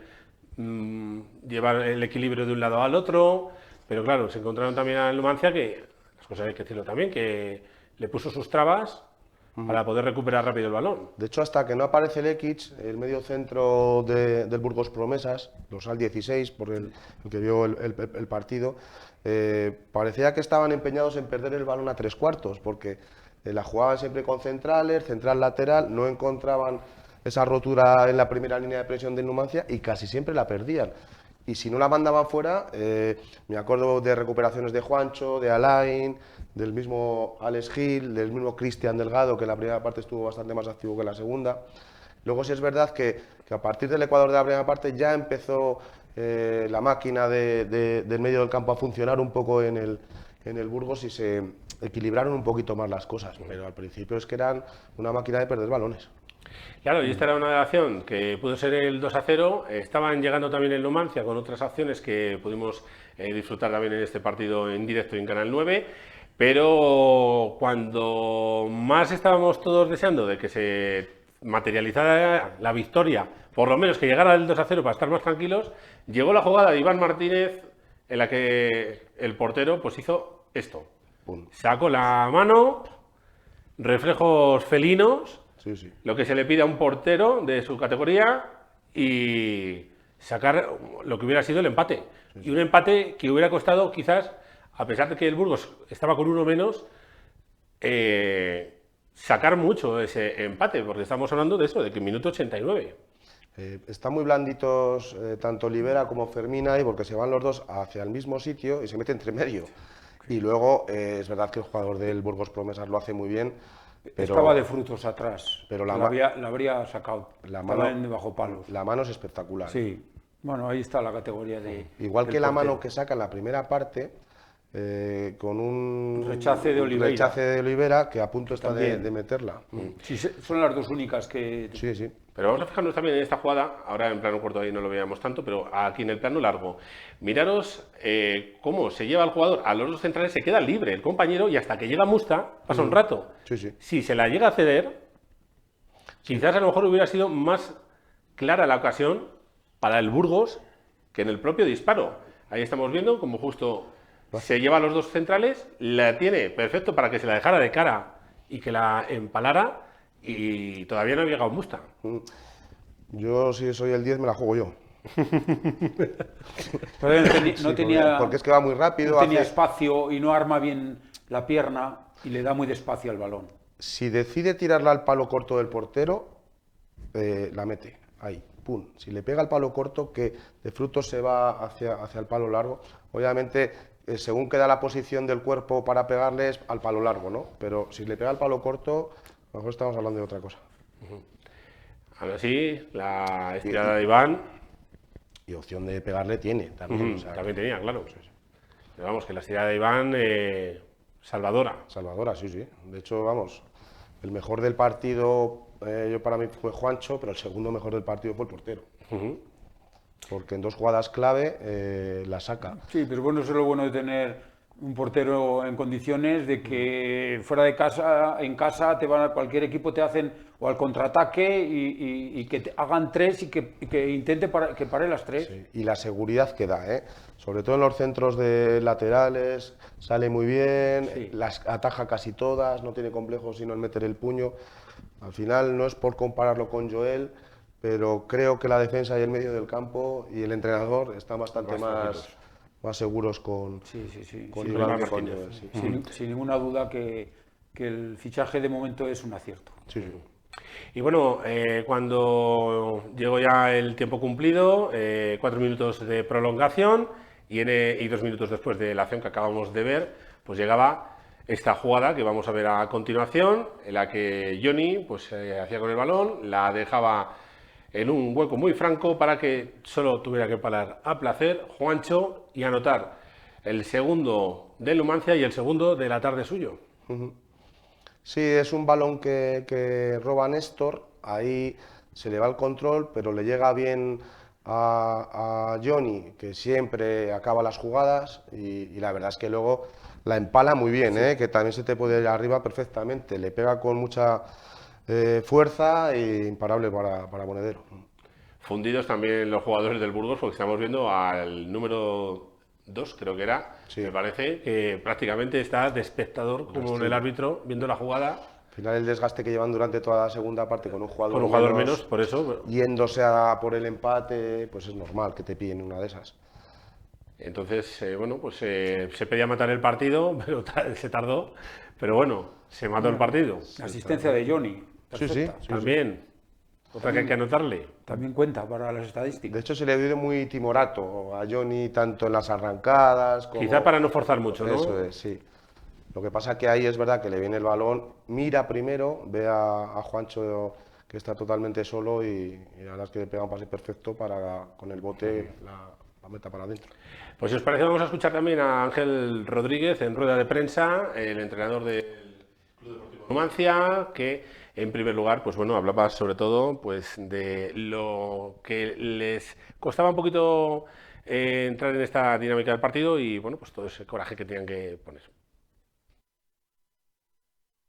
llevar el equilibrio de un lado al otro, pero claro, se encontraron también al Numancia que, las cosas hay que decirlo también, que le puso sus trabas para poder recuperar rápido el balón. De hecho, hasta que no aparece Lekic, el medio centro del Burgos Promesas, los al 16, por el que vio el partido, parecía que estaban empeñados en perder el balón a 3/4, porque la jugaban siempre con centrales, central lateral, no encontraban esa rotura en la primera línea de presión del Numancia y casi siempre la perdían. Y si no la mandaban fuera, me acuerdo de recuperaciones de Juancho, de Alain, del mismo Alex Gil, del mismo Cristian Delgado, que en la primera parte estuvo bastante más activo que en la segunda. Luego sí es verdad que a partir del Ecuador de la primera parte ya empezó la máquina del medio del campo a funcionar un poco en el Burgos y se equilibraron un poquito más las cosas. Pero al principio es que eran una máquina de perder balones. Claro, y esta era una acción que pudo ser el 2-0. Estaban llegando también el Numancia con otras acciones que pudimos disfrutar también en este partido en directo en Canal 9. Pero cuando más estábamos todos deseando de que se materializara la victoria, por lo menos que llegara el 2-0 para estar más tranquilos, llegó la jugada de Iván Martínez en la que el portero pues hizo esto. Pum. Sacó la mano, reflejos felinos, Sí, sí. lo que se le pide a un portero de su categoría y sacar lo que hubiera sido el empate. Y un empate que hubiera costado quizás, a pesar de que el Burgos estaba con uno menos, sacar mucho ese empate, porque estamos hablando de eso, de que en minuto 89. Están muy blanditos tanto Olivera como Fermín ahí porque se van los dos hacia el mismo sitio y se mete entre medio. Y luego es verdad que el jugador del Burgos Promesas lo hace muy bien. Pero, Estaba de frutos atrás, pero la habría sacado. la Estaba mano, bajo palos. la mano es espectacular. Sí, bueno, ahí está la categoría de. Igual del que la portero. mano que saca en la primera parte, con un Rechace de Oliveira. rechace de Olivera que a punto está también. de meterla. Sí, son las dos únicas que. Sí, sí. Pero vamos a fijarnos también en esta jugada, ahora en plano corto ahí no lo veíamos tanto, pero aquí en el plano largo. Miraros cómo se lleva el jugador a los dos centrales, se queda libre el compañero y hasta que llega Musta pasa un rato. Sí, sí. Si se la llega a ceder, quizás a lo mejor hubiera sido más clara la ocasión para el Burgos que en el propio disparo. Ahí estamos viendo como justo se lleva a los dos centrales, la tiene perfecto para que se la dejara de cara y que la empalara y todavía no había llegado Musta. Yo, si soy el 10, me la juego yo. Pero no Sí, tenía, porque es que va muy rápido. no tenía hace- espacio y no arma bien la pierna y le da muy despacio al balón. Si decide tirarla al palo corto del portero, la mete. Ahí, pum. Si le pega al palo corto, que de frutos se va hacia el palo largo. Obviamente, según queda la posición del cuerpo para pegarle es al palo largo, ¿no? Pero si le pega al palo corto, a lo mejor estamos hablando de otra cosa. Ahora sí, la estirada de Iván Y opción de pegarle tiene también. O sea, también tenía, claro. Pero vamos, que la estirada de Iván, salvadora. salvadora, sí, sí. De hecho, vamos, el mejor del partido, yo para mí fue Juancho, pero el segundo mejor del partido fue el portero. Porque en dos jugadas clave la saca. Sí, pero bueno, eso es lo bueno de tener un portero en condiciones de que fuera de casa, en casa, cualquier equipo te hacen o al contraataque y que te hagan tres y que intente que pare las tres. Sí, y la seguridad que da, ¿eh? Sobre todo en los centros de laterales, sale muy bien, Sí. las ataja casi todas, no tiene complejos sino en meter el puño. Al final no es por compararlo con Joel, pero creo que la defensa y el medio del campo y el entrenador están bastante más seguros con, Sí, sí, sí. con Sin, Iván Iván que con Martínez. Joel. Sí. sin ninguna duda que el fichaje de momento es un acierto. Sí, sí. Y bueno, cuando llegó ya el tiempo cumplido, 4 minutos de prolongación y 2 minutos después de la acción que acabamos de ver, pues llegaba esta jugada que vamos a ver a continuación, en la que Johnny pues, hacía con el balón, la dejaba en un hueco muy franco para que solo tuviera que parar a placer Juancho y anotar el segundo del Numancia y el segundo de la tarde suyo. Sí, es un balón que roba Néstor, ahí se le va el control, pero le llega bien a Johnny, que siempre acaba las jugadas, y la verdad es que luego la empala muy bien, sí. Que también se te puede ir arriba perfectamente, le pega con mucha fuerza e imparable para Monedero. Fundidos también los jugadores del Burgos, porque estamos viendo al número 2, creo que era, sí. Me parece, que prácticamente está de espectador, como en el árbitro, viendo la jugada. Al final el desgaste que llevan durante toda la segunda parte con un jugador, menos, por eso. Yéndose a por el empate, pues es normal que te pillen una de esas. Entonces, bueno, pues se pedía matar el partido, pero se tardó. Pero bueno, se mató el partido. Asistencia de Johnny. Perfecta. Sí. También. Otra que hay que anotarle. También cuenta para las estadísticas. De hecho, se le dio muy timorato a Johnny, tanto en las arrancadas como... Quizá para no forzar mucho, ¿no? Eso es, sí. Lo que pasa es que ahí es verdad que le viene el balón, mira primero, ve a Juancho que está totalmente solo y la verdad es que le pega un pase perfecto para con el bote la meta para adentro. Pues si os parece vamos a escuchar también a Ángel Rodríguez en rueda de prensa, el entrenador del Club Deportivo Numancia, que en primer lugar, pues bueno, hablaba sobre todo pues de lo que les costaba un poquito entrar en esta dinámica del partido y bueno, pues todo ese coraje que tenían que poner.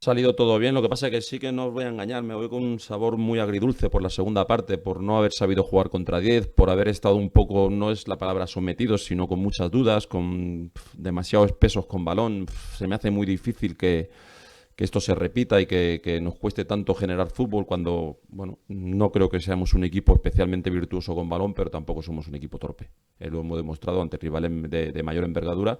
Ha salido todo bien, lo que pasa es que sí que no os voy a engañar, me voy con un sabor muy agridulce por la segunda parte, por no haber sabido jugar contra 10, por haber estado un poco, no es la palabra sometidos, sino con muchas dudas, con demasiados pesos con balón. Se me hace muy difícil que esto se repita y que nos cueste tanto generar fútbol cuando, bueno, no creo que seamos un equipo especialmente virtuoso con balón, pero tampoco somos un equipo torpe. Lo hemos demostrado ante rivales de mayor envergadura.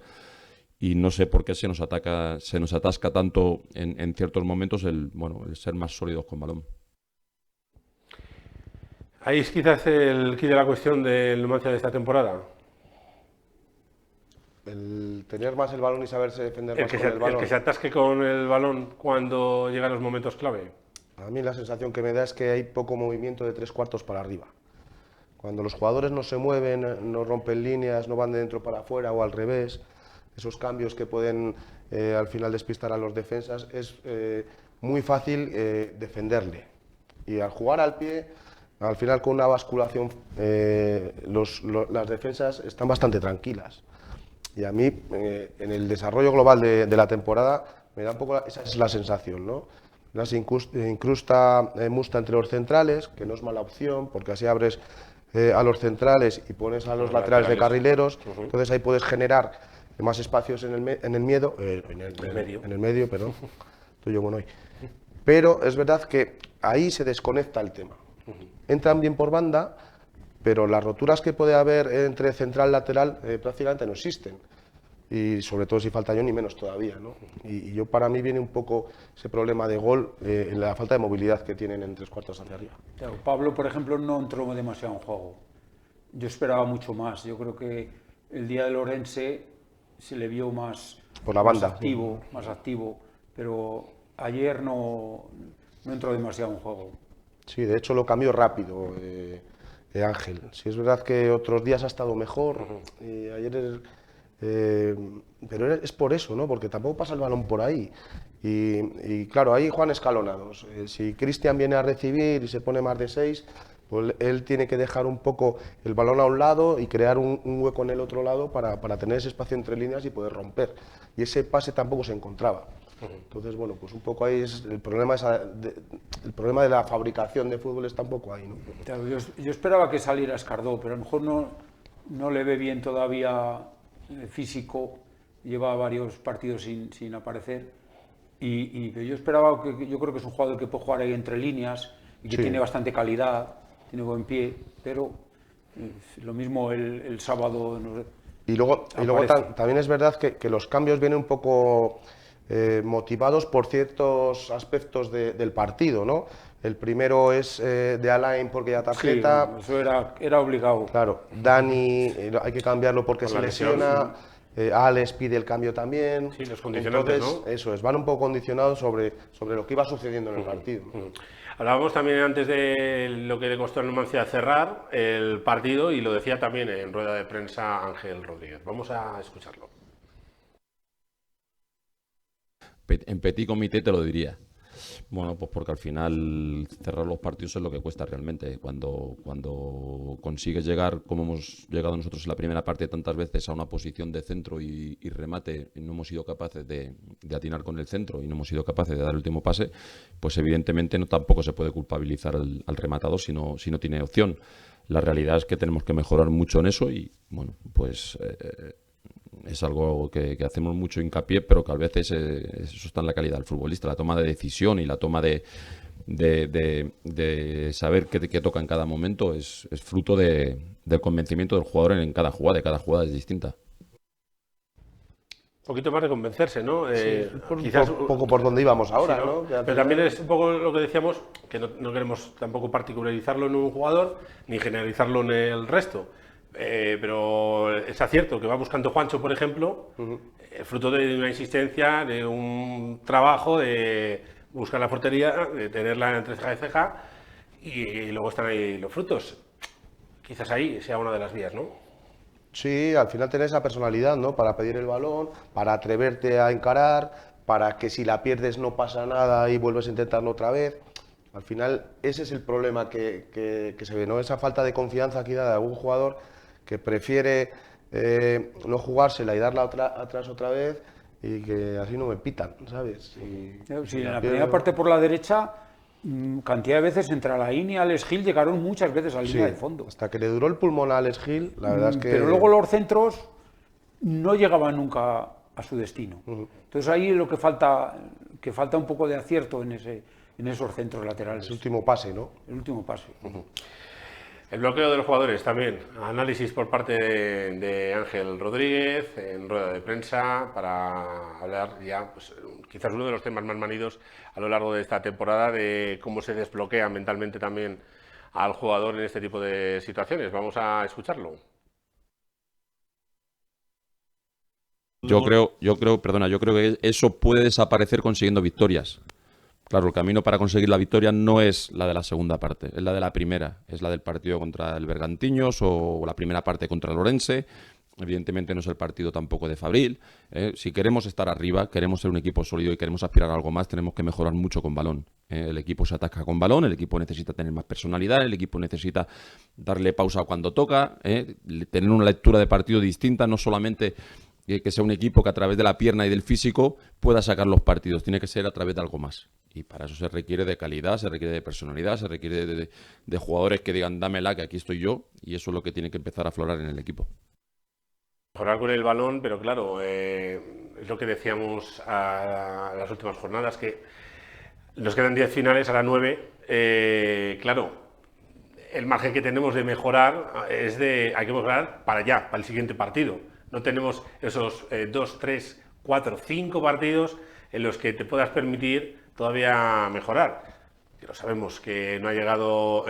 Y no sé por qué se nos atasca tanto en ciertos momentos el ser más sólidos con balón. Ahí es quizás el quid de la cuestión del Numancia de esta temporada. El tener más el balón y saberse defender más con el balón. El que se atasque con el balón cuando llegan los momentos clave. A mí la sensación que me da es que hay poco movimiento de 3/4 para arriba. Cuando los jugadores no se mueven, no rompen líneas, no van de dentro para afuera o al revés, esos cambios que pueden al final despistar a los defensas, es muy fácil defenderle. Y al jugar al pie, al final con una basculación, las defensas están bastante tranquilas. Y a mí, en el desarrollo global de la temporada, me da un poco esa es la sensación, ¿no? Se incrusta Musta entre los centrales, que no es mala opción, porque así abres a los centrales y pones a los laterales de carrileros, entonces ahí puedes generar más espacios en el medio, perdón, estoy yo bueno hoy. Pero es verdad que ahí se desconecta el tema. Entran bien por banda, pero las roturas que puede haber entre central y lateral prácticamente no existen. Y sobre todo si falta Johnny, menos todavía, ¿no? Y yo para mí viene un poco ese problema de gol en la falta de movilidad que tienen en 3/4 hacia arriba. Claro, Pablo, por ejemplo, no entró demasiado en juego. Yo esperaba mucho más. Yo creo que el día del Orense se le vio más, por la banda, más activo, pero ayer no entró demasiado en juego. Sí, de hecho lo cambió rápido Ángel. Sí, es verdad que otros días ha estado mejor, ayer pero es por eso, ¿no? Porque tampoco pasa el balón por ahí. Y claro, ahí Juan escalonados. Si Cristian viene a recibir y se pone más de 6, pues él tiene que dejar un poco el balón a un lado y crear un hueco en el otro lado para tener ese espacio entre líneas y poder romper. Y ese pase tampoco se encontraba. Entonces, bueno, pues un poco ahí es el problema de la fabricación de fútbol está un poco ahí, ¿no? Claro, yo esperaba que saliera Escardó, pero a lo mejor no le ve bien todavía físico, lleva varios partidos sin aparecer. Y yo esperaba, yo creo que es un jugador que puede jugar ahí entre líneas y que tiene bastante calidad, tiene buen pie, pero lo mismo el sábado. No sé, y luego también es verdad que los cambios vienen un poco motivados por ciertos aspectos del partido, ¿no? El primero es de Alain porque ya tarjeta. Sí, eso era obligado. Claro, Dani hay que cambiarlo porque se lesiona. Alex pide el cambio también. Sí, los condicionantes, entonces, ¿no? eso es, van un poco condicionados sobre lo que iba sucediendo en el partido. Hablábamos también antes de lo que le costó al Numancia cerrar el partido y lo decía también en rueda de prensa Ángel Rodríguez. Vamos a escucharlo. En petit comité te lo diría. Bueno, pues porque al final cerrar los partidos es lo que cuesta realmente. Cuando consigues llegar, como hemos llegado nosotros en la primera parte tantas veces, a una posición de centro y remate, y no hemos sido capaces de atinar con el centro y no hemos sido capaces de dar el último pase, pues evidentemente tampoco se puede culpabilizar al rematador si no tiene opción. La realidad es que tenemos que mejorar mucho en eso y, bueno, pues... es algo que hacemos mucho hincapié, pero que a veces eso está en la calidad del futbolista, la toma de decisión y la toma de saber qué toca en cada momento es fruto del convencimiento del jugador en cada jugada es distinta. Un poquito más de convencerse, ¿no? Quizás un poco por donde íbamos ahora, sí, ¿no? Pero también es un poco lo que decíamos, que no queremos tampoco particularizarlo en un jugador ni generalizarlo en el resto. Pero es cierto que va buscando Juancho, por ejemplo, fruto de una insistencia, de un trabajo, de buscar la portería, de tenerla entre ceja y ceja, y luego están ahí los frutos. Quizás ahí sea una de las vías, ¿no? Sí, al final tener esa personalidad, ¿no? Para pedir el balón, para atreverte a encarar, para que si la pierdes no pasa nada y vuelves a intentarlo otra vez. Al final ese es el problema que se ve, ¿no? Esa falta de confianza quizá de algún jugador que prefiere no jugársela y darla atrás otra vez y que así no me pitan, ¿sabes? Sí, en la primera parte por la derecha, cantidad de veces entre Alain y Alex Gil llegaron muchas veces a la línea de fondo. Hasta que le duró el pulmón a Alex Gil, la verdad es que... Pero luego los centros no llegaban nunca a su destino. Entonces ahí es lo que falta un poco de acierto en esos centros laterales. Ese último pase, ¿no? El último pase. El bloqueo de los jugadores también. Análisis por parte de Ángel Rodríguez en rueda de prensa para hablar ya, pues, quizás uno de los temas más manidos a lo largo de esta temporada, de cómo se desbloquea mentalmente también al jugador en este tipo de situaciones. Vamos a escucharlo. Yo creo que eso puede desaparecer consiguiendo victorias. Claro, el camino para conseguir la victoria no es la de la segunda parte, es la de la primera. Es la del partido contra el Bergantiños o la primera parte contra el Orense. Evidentemente no es el partido tampoco de Fabril. Si queremos estar arriba, queremos ser un equipo sólido y queremos aspirar a algo más, tenemos que mejorar mucho con balón. El equipo se ataca con balón, el equipo necesita tener más personalidad, el equipo necesita darle pausa cuando toca, tener una lectura de partido distinta, no solamente... que sea un equipo que a través de la pierna y del físico pueda sacar los partidos, tiene que ser a través de algo más. Y para eso se requiere de calidad, se requiere de personalidad, se requiere de jugadores que digan dámela, que aquí estoy yo, y eso es lo que tiene que empezar a aflorar en el equipo. Mejorar con el balón, pero claro, es lo que decíamos a las últimas jornadas, que nos quedan 10 finales, ahora 9, claro, el margen que tenemos de mejorar hay que mejorar para allá, para el siguiente partido. No tenemos esos 2, 3, 4, 5 partidos en los que te puedas permitir todavía mejorar. Pero sabemos que no ha llegado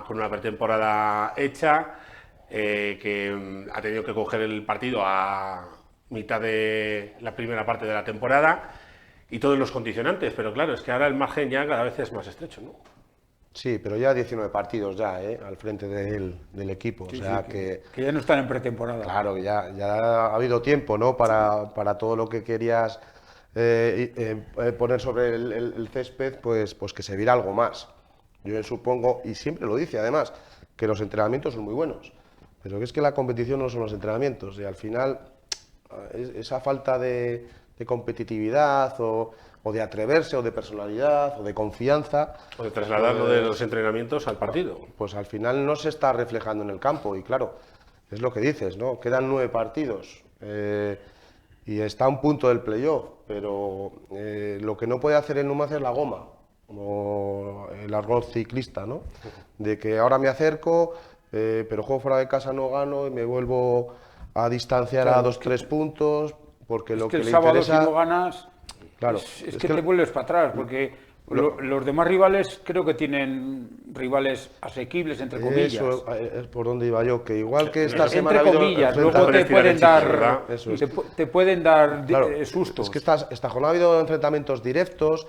con una pretemporada hecha, que ha tenido que coger el partido a mitad de la primera parte de la temporada y todos los condicionantes. Pero claro, es que ahora el margen ya cada vez es más estrecho, ¿no? Sí, pero ya 19 partidos ya, al frente del equipo. Sí, o sea, sí, que ya no están en pretemporada. Claro, ya ha habido tiempo, ¿no? Para todo lo que querías poner sobre el césped, pues que se viera algo más. Yo supongo, y siempre lo dice además, que los entrenamientos son muy buenos, pero que es que la competición no son los entrenamientos, y al final esa falta de competitividad o de atreverse, o de personalidad, o de confianza. O de trasladarlo de los entrenamientos al partido. Pues al final no se está reflejando en el campo, y claro, es lo que dices, ¿no? Quedan 9 partidos y está a un punto del playoff, pero lo que no puede hacer el Numancia es la goma, como el argot ciclista, ¿no? De que ahora me acerco, pero juego fuera de casa, no gano y me vuelvo a distanciar a 2-3 puntos, porque lo que el le sábado interesa... si no ganas... Claro, es que te vuelves para atrás, porque Los demás rivales creo que tienen rivales asequibles, entre comillas. Eso es por donde iba yo, que igual que esta semana Entre ha habido comillas, luego enfrentamientos- te pueden dar, Eso es. te pueden dar Claro, sustos. Es que esta jornada ha habido enfrentamientos directos,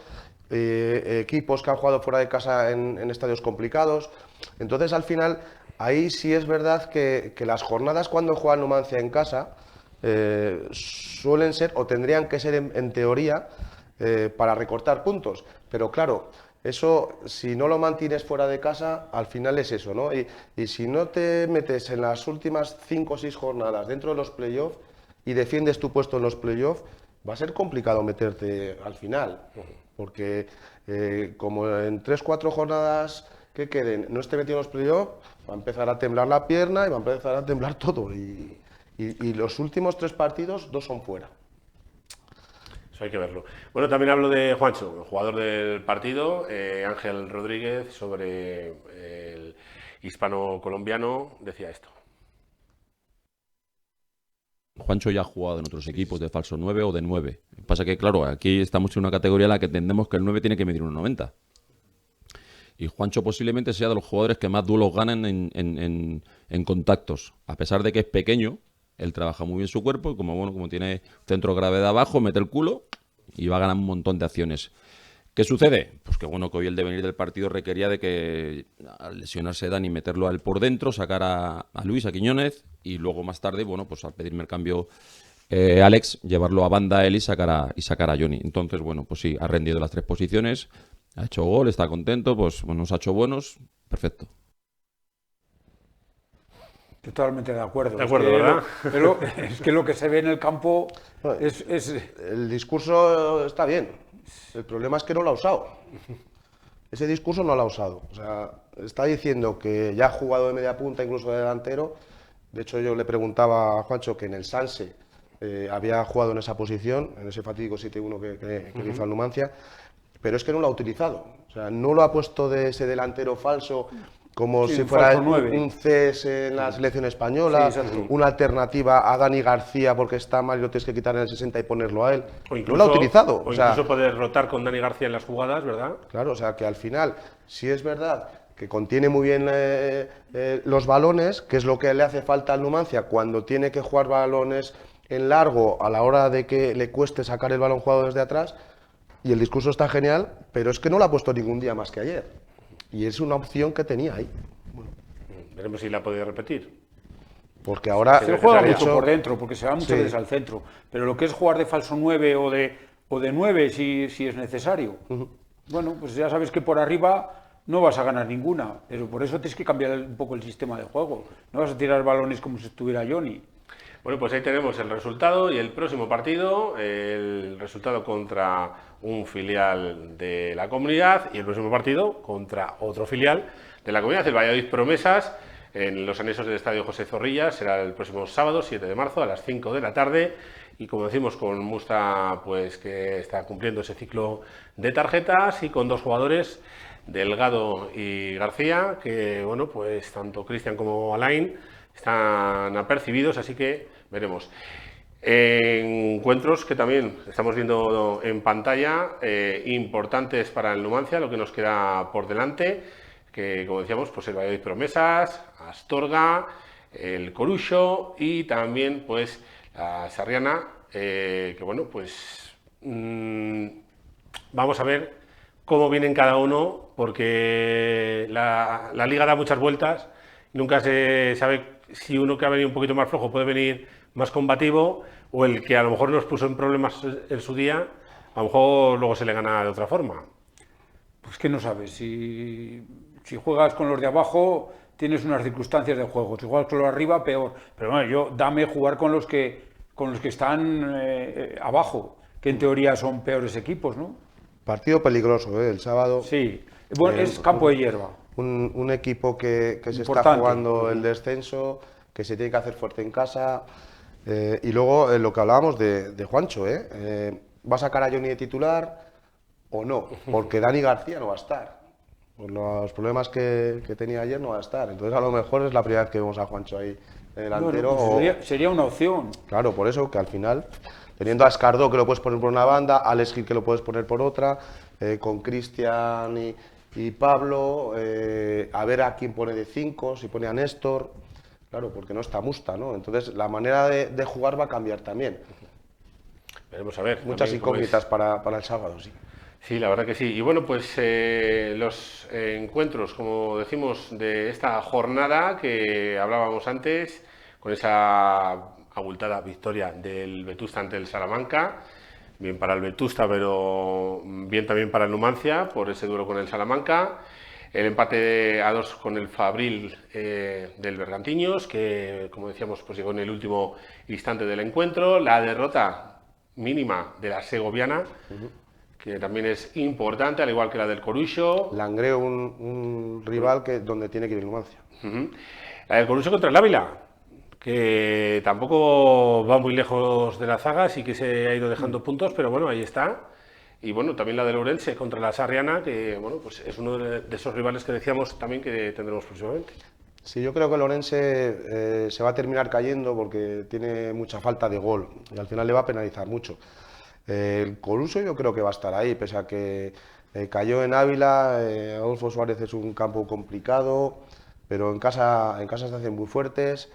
equipos que han jugado fuera de casa en estadios complicados. Entonces, al final, ahí sí es verdad que las jornadas cuando juega el Numancia en casa suelen ser, o tendrían que ser en teoría, para recortar puntos. Pero claro, eso, si no lo mantienes fuera de casa, al final es eso, ¿no? Y si no te metes en las últimas 5 o 6 jornadas dentro de los playoffs y defiendes tu puesto en los playoffs, va a ser complicado meterte al final. Porque como en 3 o 4 jornadas que queden no esté metido en los playoffs, va a empezar a temblar la pierna y va a empezar a temblar todo. Y los últimos 3 partidos, 2 son fuera. Eso hay que verlo. Bueno, también hablo de Juancho, el jugador del partido, Ángel Rodríguez, sobre el hispano-colombiano, decía esto. Juancho ya ha jugado en otros equipos de falso 9 o de 9. Pasa que, claro, aquí estamos en una categoría en la que entendemos que el 9 tiene que medir 1,90. Y Juancho posiblemente sea de los jugadores que más duelos ganan en contactos. A pesar de que es pequeño, él trabaja muy bien su cuerpo y como tiene centro de gravedad abajo, mete el culo y va a ganar un montón de acciones. ¿Qué sucede? Pues que bueno, que hoy el devenir del partido requería de que al lesionarse Dani, meterlo a él por dentro, sacar a Luis, a Quiñónez, y luego más tarde, bueno, pues al pedirme el cambio Alex, llevarlo a banda a él y sacar a Johnny. Entonces, bueno, pues sí, ha rendido las 3 posiciones, ha hecho gol, está contento, pues bueno, nos ha hecho buenos, perfecto. Totalmente de acuerdo. De acuerdo, ¿verdad? Pero es que lo que se ve en el campo es El discurso está bien. El problema es que no lo ha usado. Ese discurso no lo ha usado. O sea, está diciendo que ya ha jugado de media punta, incluso de delantero. De hecho, yo le preguntaba a Juancho que en el Sanse había jugado en esa posición, en ese fatídico 7-1 que hizo al Numancia, pero es que no lo ha utilizado. O sea, no lo ha puesto de ese delantero falso como Sí, si un fuera falso 9. un CS en la selección española, Sí, exacto. una alternativa a Dani García porque está mal y lo tienes que quitar en el 60 y ponerlo a él. O No lo ha utilizado. O sea, incluso poder rotar con Dani García en las jugadas, ¿verdad? claro, o sea que al final, si es verdad que contiene muy bien los balones, que es lo que le hace falta al Numancia cuando tiene que jugar balones en largo a la hora de que le cueste sacar el balón jugado desde atrás, y el discurso está genial, pero es que no lo ha puesto ningún día más que ayer. Y es una opción que tenía ahí. Veremos si la puede repetir. Porque ahora se juega de mucho hecho, por dentro, porque se va muchas Sí. veces al centro. Pero lo que es jugar de falso 9 o de 9 si es necesario. Bueno, pues ya sabes que por arriba no vas a ganar ninguna, pero por eso tienes que cambiar un poco el sistema de juego. No vas a tirar balones como si estuviera Johnny. Bueno, pues ahí tenemos el resultado y el próximo partido, el resultado contra un filial de la Comunidad y el próximo partido contra otro filial de la Comunidad, el Valladolid Promesas, en los anexos del Estadio José Zorrilla. Será el próximo sábado, 7 de marzo, a las 5 de la tarde. Y como decimos, con Musta, pues que está cumpliendo ese ciclo de tarjetas, y con 2 jugadores, Delgado y García, que bueno, pues tanto Cristian como Alain están apercibidos, así que veremos. Encuentros que también estamos viendo en pantalla, importantes para el Numancia, lo que nos queda por delante, que como decíamos, pues el Valladolid Promesas, Astorga, el Corucho y también pues la Sarriana, que bueno, pues vamos a ver cómo vienen cada uno, porque la liga da muchas vueltas, nunca se sabe si uno que ha venido un poquito más flojo puede venir más combativo, o el que a lo mejor nos puso en problemas en su día, a lo mejor luego se le gana de otra forma. Pues que no sabes, si juegas con los de abajo tienes unas circunstancias de juego, si juegas con los de arriba peor, pero bueno, dame jugar con los que están abajo, que en teoría son peores equipos, ¿no? partido peligroso, el sábado. Sí, bueno, es campo de hierba. Un equipo que se está Importante. jugando el descenso, que se tiene que hacer fuerte en casa. Y luego lo que hablábamos de Juancho, ¿va a sacar a Johnny de titular o no? Porque Dani García no va a estar. Por los problemas que tenía ayer no va a estar. Entonces a lo mejor es la primera vez que vemos a Juancho ahí delantero. Bueno, pues sería una opción. Claro, por eso que al final Teniendo a Escardó, que lo puedes poner por una banda, a Alex Gil, que lo puedes poner por otra, con Cristian y Pablo, a ver a quién pone de 5, si pone a Néstor, claro, porque no está Musta, ¿no? Entonces la manera de jugar va a cambiar también. Veremos a ver. Muchas también incógnitas para el sábado, sí. Sí, la verdad que sí. Y bueno, pues los encuentros, como decimos, de esta jornada que hablábamos antes, con esa abultada victoria del Vetusta ante el Salamanca, bien para el Vetusta, pero bien también para el Numancia, por ese duelo con el Salamanca. El empate a 2 con el Fabril del Bergantiños, que, como decíamos, pues llegó en el último instante del encuentro. La derrota mínima de la Segoviana, que también es importante, al igual que la del Corucho. Langreo, un rival donde tiene que ir el Numancia. La del Corucho contra el Ávila, que tampoco va muy lejos de la zaga, sí que se ha ido dejando puntos, pero bueno, ahí está. Y bueno, también la del Ourense contra la Sarriana, que bueno, pues es uno de esos rivales que decíamos también que tendremos próximamente. Sí, yo creo que el Ourense se va a terminar cayendo porque tiene mucha falta de gol y al final le va a penalizar mucho. El Coruso yo creo que va a estar ahí, pese a que cayó en Ávila. Adolfo Suárez es un campo complicado, pero en casa se hacen muy fuertes.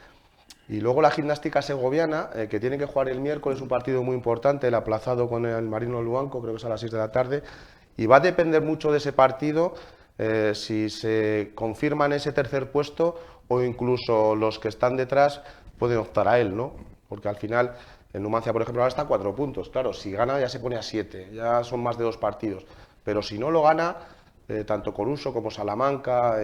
Y luego la Gimnástica Segoviana, que tiene que jugar el miércoles un partido muy importante, el aplazado con el Marino Luanco, creo que es a las 6 de la tarde, y va a depender mucho de ese partido si se confirma en ese tercer puesto o incluso los que están detrás pueden optar a él, ¿no? Porque al final el Numancia, por ejemplo, ahora está a 4 puntos, claro, si gana ya se pone a 7, ya son más de 2 partidos, pero si no lo gana, tanto Coruso como Salamanca,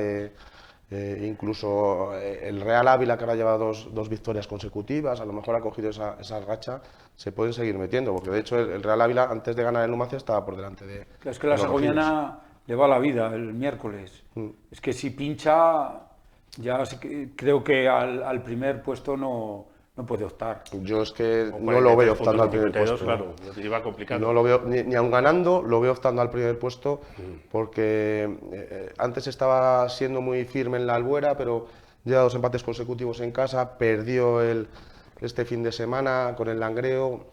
incluso el Real Ávila, que ahora lleva dos victorias consecutivas, a lo mejor ha cogido esa racha, se pueden seguir metiendo, porque de hecho el Real Ávila, antes de ganar el Numancia, estaba por delante de... Es que la Segoviana le va la vida el miércoles. Es que si pincha, ya creo que al primer puesto no puede optar. Yo es que no lo veo optando al primer puesto. Claro, iba complicado. No lo veo, ni aun ganando, lo veo optando al primer puesto, porque antes estaba siendo muy firme en la Albuera, pero lleva 2 empates consecutivos en casa, perdió este fin de semana con el Langreo,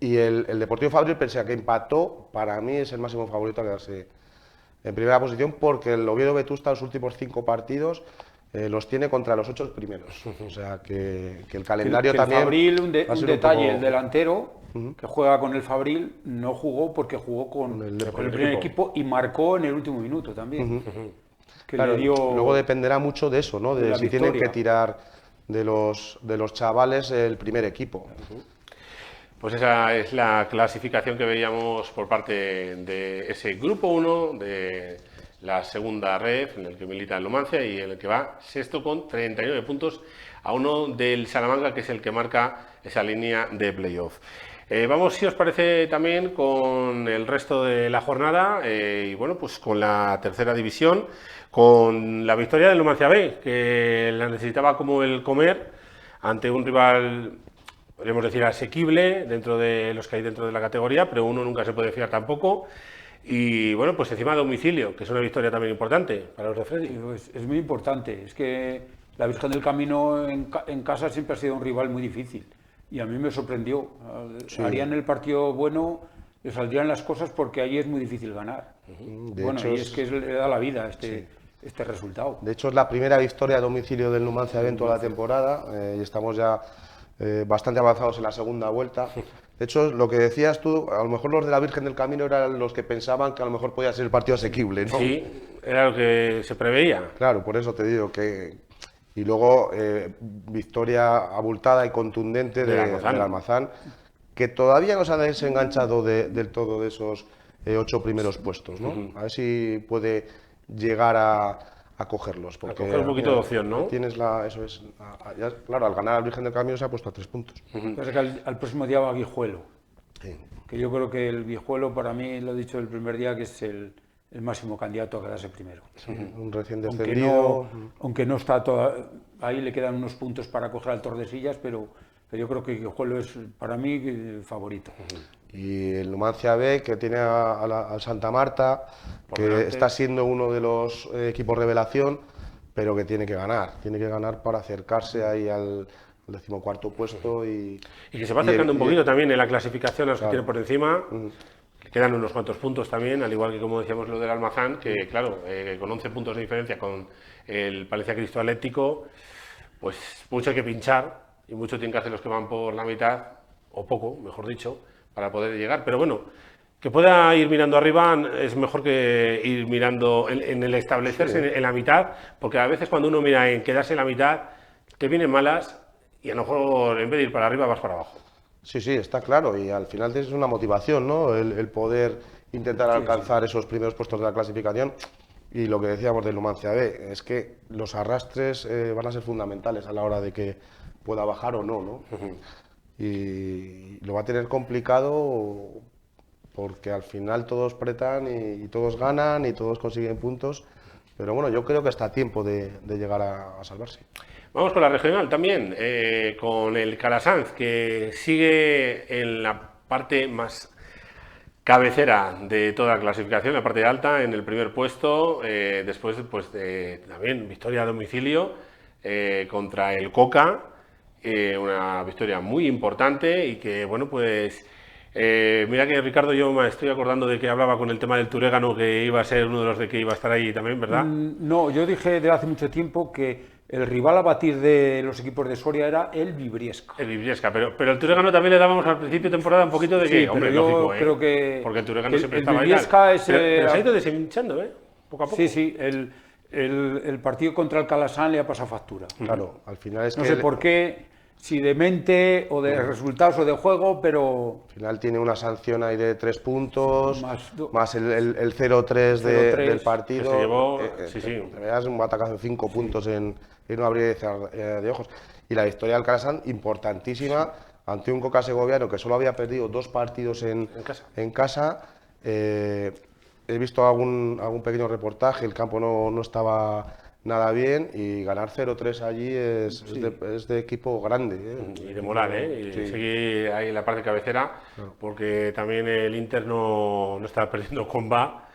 y el Deportivo Fabril, pese a que empató, para mí es el máximo favorito a quedarse en primera posición, porque el Oviedo Vetusta los últimos 5 partidos los tiene contra los 8 primeros. O sea que el calendario también... El Fabril, un detalle, el delantero Ujú. que juega con el Fabril no jugó porque jugó con el primer equipo y marcó en el último minuto también. Que Claro, le dio luego dependerá mucho de eso, ¿no? De la si tienen victoria. que tirar de los chavales el primer equipo. Pues esa es la clasificación que veíamos por parte de ese grupo 1 de la segunda red, en el que milita el Numancia y en el que va sexto con 39 puntos a 1 del Salamanca, que es el que marca esa línea de playoff. Vamos, si os parece, también con el resto de la jornada y bueno, pues con la tercera división, con la victoria del Numancia B, que la necesitaba como el comer ante un rival, podríamos decir, asequible dentro de los que hay dentro de la categoría, pero uno nunca se puede fiar tampoco. Y bueno, pues encima a domicilio, que es una victoria también importante para los de Freddy. Es muy importante. Es que la Virgen del Camino en casa siempre ha sido un rival muy difícil. Y a mí me sorprendió. Sí. Harían el partido bueno, le saldrían las cosas porque ahí es muy difícil ganar. De Bueno, hecho, y es que le da la vida este resultado. De hecho, es la primera victoria a domicilio del Numancia B en toda la temporada y estamos ya bastante avanzados en la segunda vuelta. De hecho, lo que decías tú, a lo mejor los de la Virgen del Camino eran los que pensaban que a lo mejor podía ser el partido asequible, ¿no? Sí, era lo que se preveía. Claro, por eso te digo que... Y luego victoria abultada y contundente del Almazán, que todavía no se ha desenganchado del todo de esos 8 primeros puestos, ¿no? A ver si puede llegar a cogerlos. Porque, A coger un poquito de opción, ¿no? Tienes eso es, claro, al ganar al Virgen del Camino se ha puesto a 3 puntos. Pasa que al próximo día va Guijuelo. Sí. Que yo creo que el Guijuelo, para mí, lo he dicho el primer día, que es el máximo candidato a quedarse primero. Un recién Aunque descendido. aunque no está ahí le quedan unos puntos para coger al Tordesillas, pero yo creo que Guijuelo es para mí el favorito. Y el Numancia B, que tiene al Santa Marta, que delante. está siendo uno de los equipos revelación, pero que tiene que ganar para acercarse ahí al el 14º puesto. Y que se va acercando un poquito también en la clasificación a los que tiene por encima. Le quedan unos cuantos puntos también, al igual que como decíamos lo del Almazán, que claro, con 11 puntos de diferencia con el Palencia Cristo Atlético, pues mucho hay que pinchar y mucho tienen que hacer los que van por la mitad, o poco, mejor dicho, para poder llegar. Pero bueno, que pueda ir mirando arriba es mejor que ir mirando en el establecerse en la mitad, porque a veces cuando uno mira en quedarse en la mitad, te vienen malas y a lo mejor en vez de ir para arriba vas para abajo. Sí, sí, está claro, y al final es una motivación, ¿no? El poder intentar alcanzar esos primeros puestos de la clasificación. Y lo que decíamos del Numancia B, es que los arrastres van a ser fundamentales a la hora de que pueda bajar o no, ¿no? Y lo va a tener complicado porque al final todos pretan y todos ganan y todos consiguen puntos, pero bueno, yo creo que está a tiempo de llegar a salvarse. Vamos con la regional también, con el Calasanz, que sigue en la parte más cabecera de toda la clasificación, la parte alta, en el primer puesto, después pues, de también victoria a domicilio contra el Coca, una victoria muy importante y que, bueno, pues mira que Ricardo, yo me estoy acordando de que hablaba con el tema del Turégano, que iba a ser uno de los de que iba a estar ahí también, ¿verdad? No, yo dije de hace mucho tiempo que el rival a batir de los equipos de Soria era el Vibriesca. El Vibriesca, pero el Turégano también le dábamos al principio de temporada un poquito de que, Sí, hombre, pero yo lógico, creo que porque el Turégano el siempre estaba ahí. Vibriesca es, pero se ha ido deshinchando, poco a poco. Sí, sí, el partido contra el Calasán le ha pasado factura. Claro, al final es No que sé por qué, si de mente o de resultados o de juego, pero... al final tiene una sanción ahí de 3 puntos, Más más el 0-3 del partido. Que se llevó, sí. Es un batacazo de 5 puntos en un abrir y cerrar de ojos. Y la victoria del Calasanz, importantísima, ante un Coca segoviano que solo había perdido 2 partidos en casa. He visto algún pequeño reportaje, el campo no estaba nada bien y ganar 0-3 allí es de equipo grande. Y de moral, y seguir ahí en la parte cabecera, porque también el Inter no está perdiendo con Va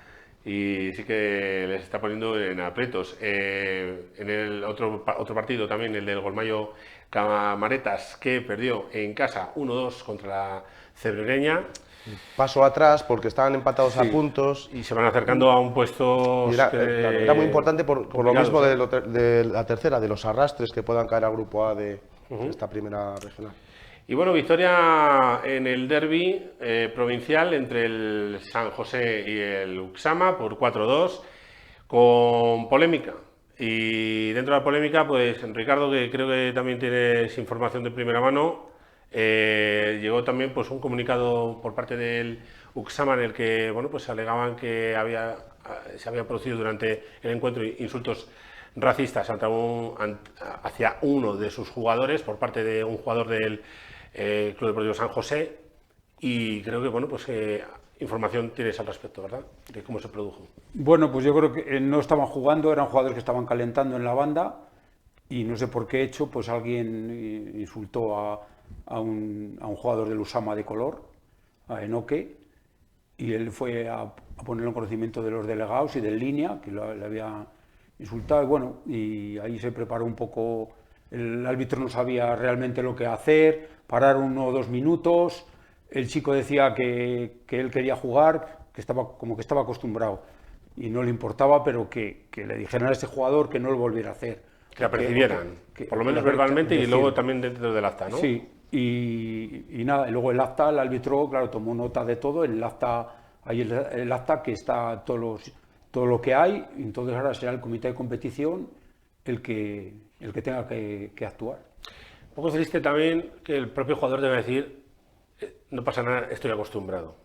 y sí que les está poniendo en aprietos. En el otro partido también, el del Golmayo Camaretas, que perdió en casa 1-2 contra la Cebrereña. Paso atrás porque estaban empatados a puntos. Y se van acercando a un puesto. Era muy importante por lo mismo de la tercera, de los arrastres que puedan caer al grupo A de esta primera regional. Y bueno, victoria en el derbi provincial entre el San José y el Uxama por 4-2, con polémica. Y dentro de la polémica, pues Ricardo, que creo que también tienes información de primera mano, llegó también pues un comunicado por parte del Uxama en el que bueno, pues alegaban que se habían producido durante el encuentro insultos racistas hacia uno de sus jugadores por parte de un jugador del Club Deportivo San José, y creo que bueno, pues información tienes al respecto, ¿verdad? De cómo se produjo. Bueno, pues yo creo que no estaban jugando, eran jugadores que estaban calentando en la banda y no sé por qué hecho, pues alguien insultó a un jugador del Usama de color, a Enoque, y él fue a ponerlo en conocimiento de los delegados y del línea, que le había insultado, y bueno, y ahí se preparó un poco, el árbitro no sabía realmente lo que hacer, pararon 1 o 2 minutos, el chico decía que él quería jugar, que estaba acostumbrado, y no le importaba, pero que le dijeran a ese jugador que no lo volviera a hacer. Que apercibieran, por lo menos verbalmente y luego también dentro del acta, ¿no? Sí, y nada, y luego el acta, el árbitro, claro, tomó nota de todo, el acta, ahí el acta que está todo lo que hay, y entonces ahora será el comité de competición el que tenga que actuar. Un poco triste también que el propio jugador debe decir, no pasa nada, estoy acostumbrado.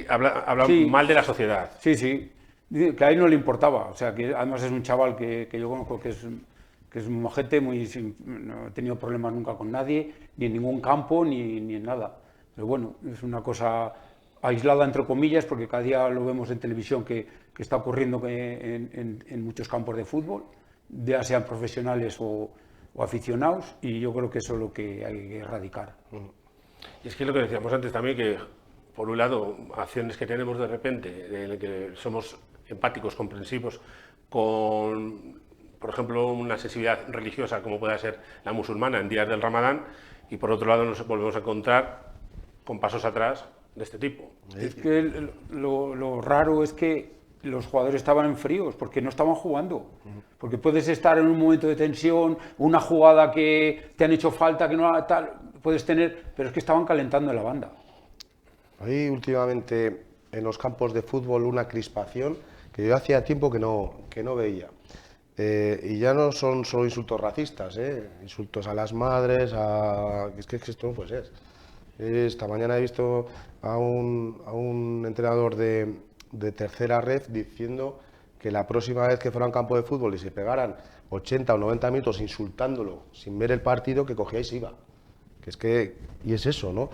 Habla Sí. mal de la sociedad. Sí, sí, dice que a él no le importaba, o sea, que además es un chaval que yo conozco que es un majete, no ha tenido problemas nunca con nadie, ni en ningún campo, ni en nada. Pero bueno, es una cosa aislada entre comillas, porque cada día lo vemos en televisión que está ocurriendo en muchos campos de fútbol, ya sean profesionales o aficionados, y yo creo que eso es lo que hay que erradicar. Y es que lo que decíamos antes también, que por un lado, acciones que tenemos de repente, en las que somos empáticos, comprensivos con por ejemplo, una sensibilidad religiosa como puede ser la musulmana en días del Ramadán, y por otro lado nos volvemos a encontrar con pasos atrás de este tipo. Es que lo raro es que los jugadores estaban fríos porque no estaban jugando. Porque puedes estar en un momento de tensión, una jugada que te han hecho falta, que no tal, puedes tener, pero es que estaban calentando en la banda. Hay últimamente en los campos de fútbol una crispación que yo hacía tiempo que no veía. Y ya no son solo insultos racistas, insultos a las madres, es que esto no puede ser. Esta mañana he visto a un entrenador de tercera red diciendo que la próxima vez que fuera a un campo de fútbol y se pegaran 80 o 90 minutos insultándolo sin ver el partido, que cogía y se iba. Y es eso, ¿no?